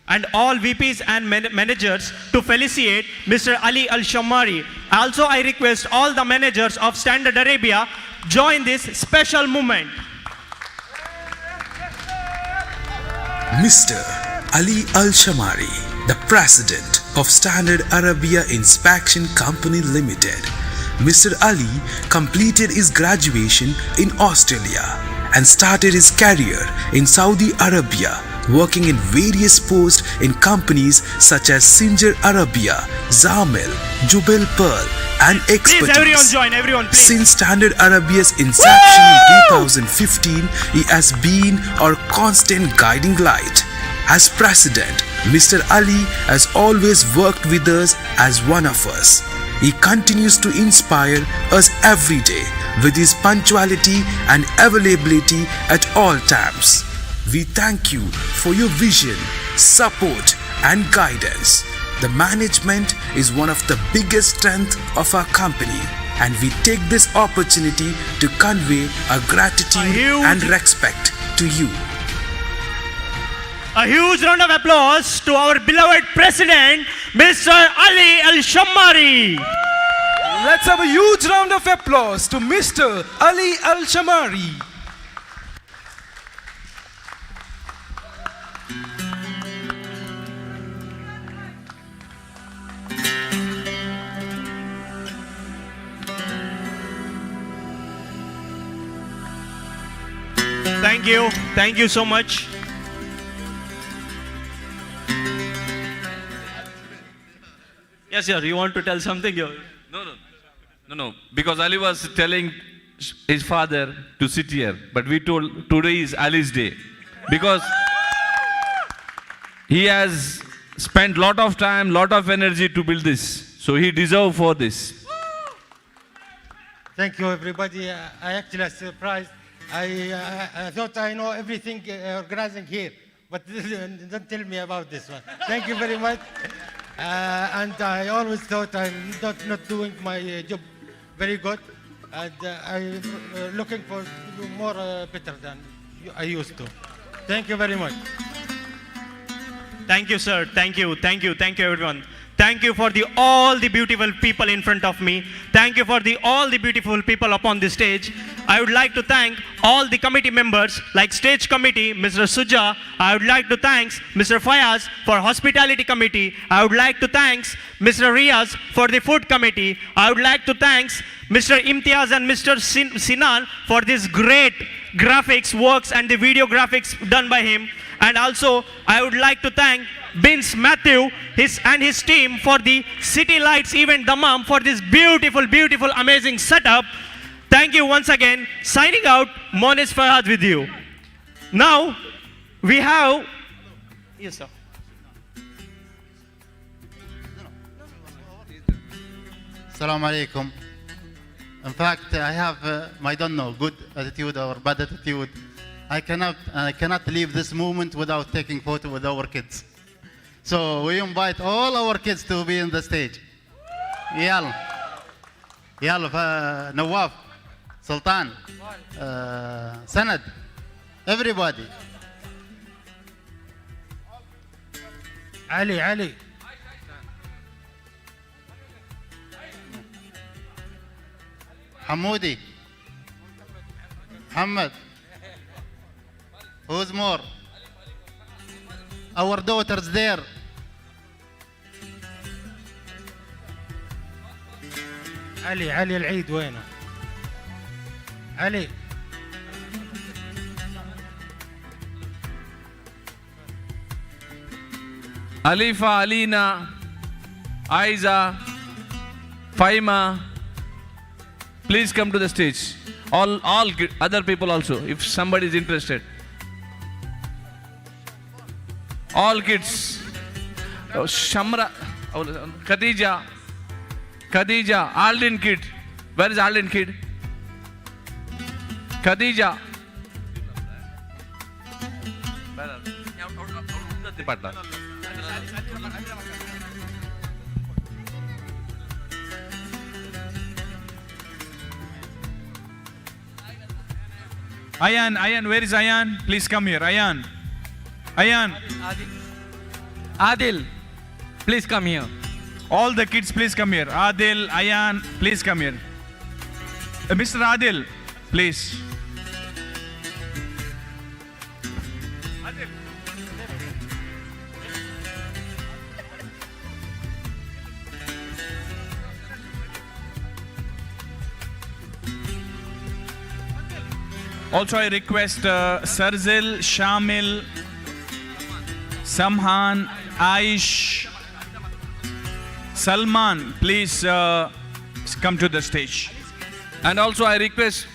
And all VPs and managers to felicitate Mr. Ali Al-Shammari. Also, I request all the managers of Standard Arabia join this special moment. Mr. Ali Al-Shammari, the President of Standard Arabia Inspection Company Limited. Mr. Ali completed his graduation in Australia and started his career in Saudi Arabia, working in various posts in companies such as Singer Arabia, Zamel, Jubel Pearl, and Expertise. Please, everyone, please. Since Standard Arabia's inception in 2015, he has been our constant guiding light. As President, Mr. Ali has always worked with us as one of us. He continues to inspire us every day with his punctuality and availability at all times. We thank you for your vision, support, and guidance. The management is one of the biggest strengths of our company, and we take this opportunity to convey our gratitude and respect to you. A huge round of applause to our beloved President, Mr. Ali Al-Shammari. Let's have a huge round of applause to Mr. Ali Al-Shammari. Thank you so much. Yes, sir, you want to tell something here? No. Because Ali was telling his father to sit here, but we told today is Ali's day. Because he has spent lot of time, lot of energy to build this. So he deserves for this. Thank you, everybody. I actually was surprised. I thought I know everything organizing here, but don't tell me about this one. Thank you very much. And I always thought I'm not doing my job very good, and I'm looking for to do more better than I used to. Thank you very much. Thank you, sir. Thank you, everyone. Thank you for all the beautiful people in front of me. Thank you for all the beautiful people upon the stage. I would like to thank all the committee members, like stage committee, Mr. Suja. I would like to thank Mr. Fayaz for hospitality committee. I would like to thank Mr. Riaz for the food committee. I would like to thank Mr. Imtiaz and Mr. Sinan for this great graphics works and the video graphics done by him. And also, I would like to thank Vince Matthew and his team for the City Lights event Dammam for this beautiful, amazing setup. Thank you once again. Signing out, Monis Farhad with you. Now, we have... Yes, sir. Assalamu alaikum. In fact, I have, I don't know, good attitude or bad attitude. I cannot leave this moment without taking photo with our kids. So we invite all our kids to be in the stage. Yalla, Nawaf, Sultan, Sanad, everybody. Ali. Hamoudi, Muhammad. Who's more? Our daughters there. علي العيد وينه؟ علي. Alifa, Alina, Aiza, Faima, please come to the stage. All other people also, if somebody is interested. All kids. Shamra, Khadija, Aldin kid. Where is Aldin kid? Khadija. Ayan, where is Ayan? Please come here. Ayan. Adil, please come here. All the kids, please come here. Adil, Ayan, please come here. Mr. Adil, please. Also, I request Sarzil, Shamil, Samhan, Aish, Salman, please come to the stage. And also I request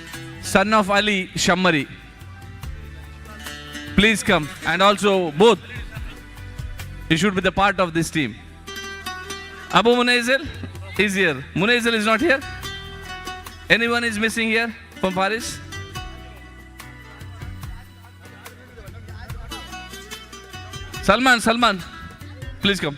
son of Ali, Shammari, please come. And also both, you should be the part of this team. Abu Munazil. is here. Munezil is not here. Anyone is missing here from Paris? Salman, please come.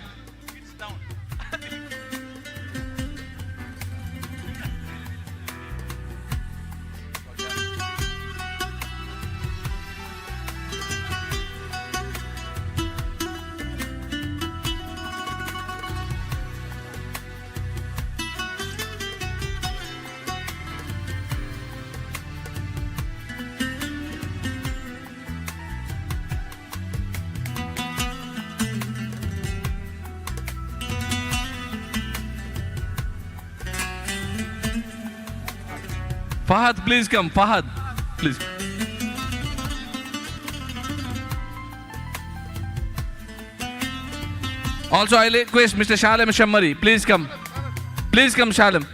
Fahad, please come. Fahad, please. Also, I request Mr. Shalem Shammari, please come. Please come, Shalem.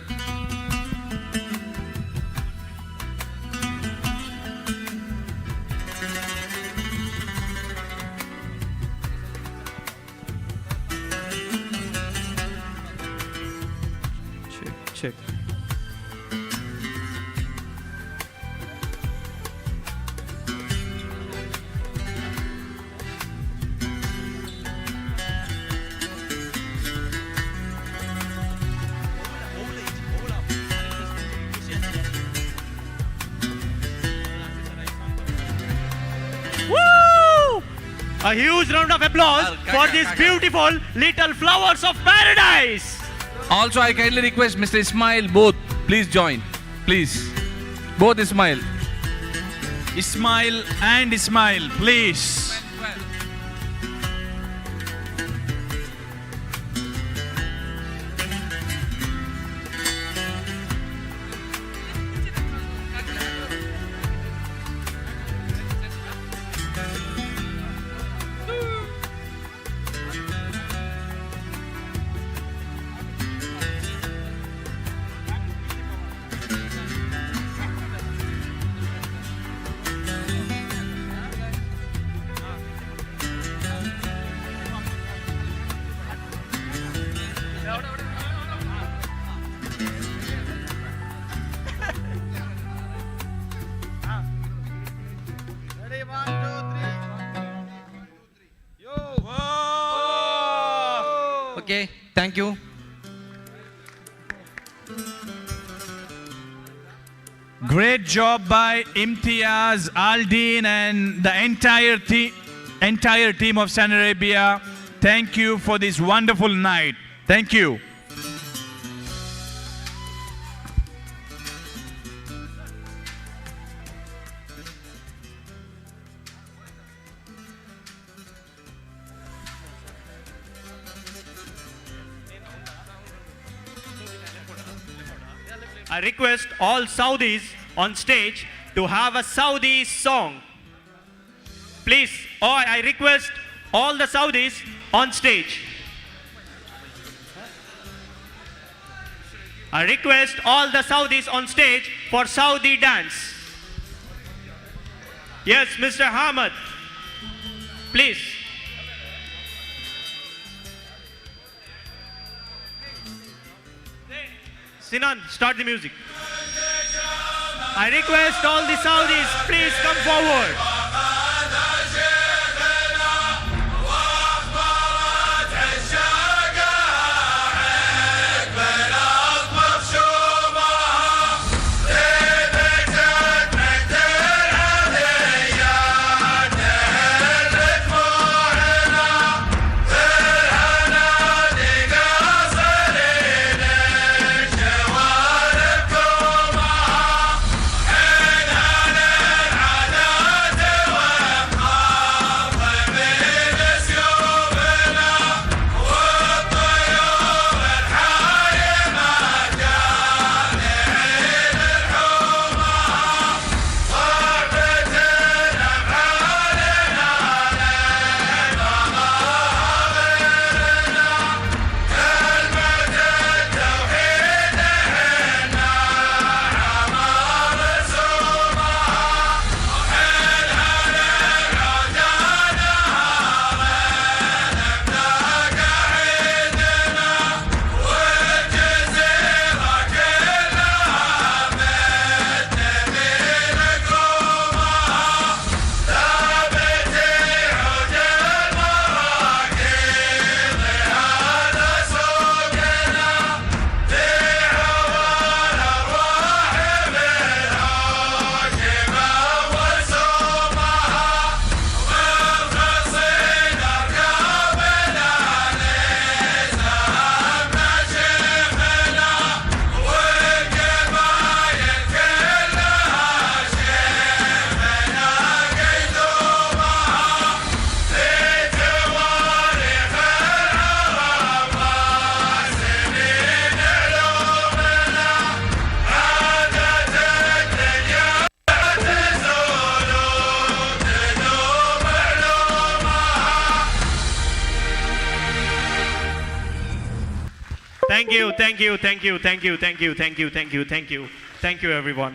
Check. Woo! A huge round of applause for these beautiful little flowers of paradise. Also, I kindly request Mr. Ismail, both, please join. Please. Both Ismail. Ismail and Ismail, please. Okay, thank you. Great job by Imtiaz, Aldin, and the entire team of Saudi Arabia. Thank you for this wonderful night. Thank you. I request all Saudis on stage to have a Saudi song. Please, I request all the Saudis on stage. I request all the Saudis on stage for Saudi dance. Yes, Mr. Hamad, please. Sinan, start the music. I request all the Saudis, please come forward. Thank you, thank you, thank you, thank you, thank you, thank you, thank you, thank you, thank you, everyone.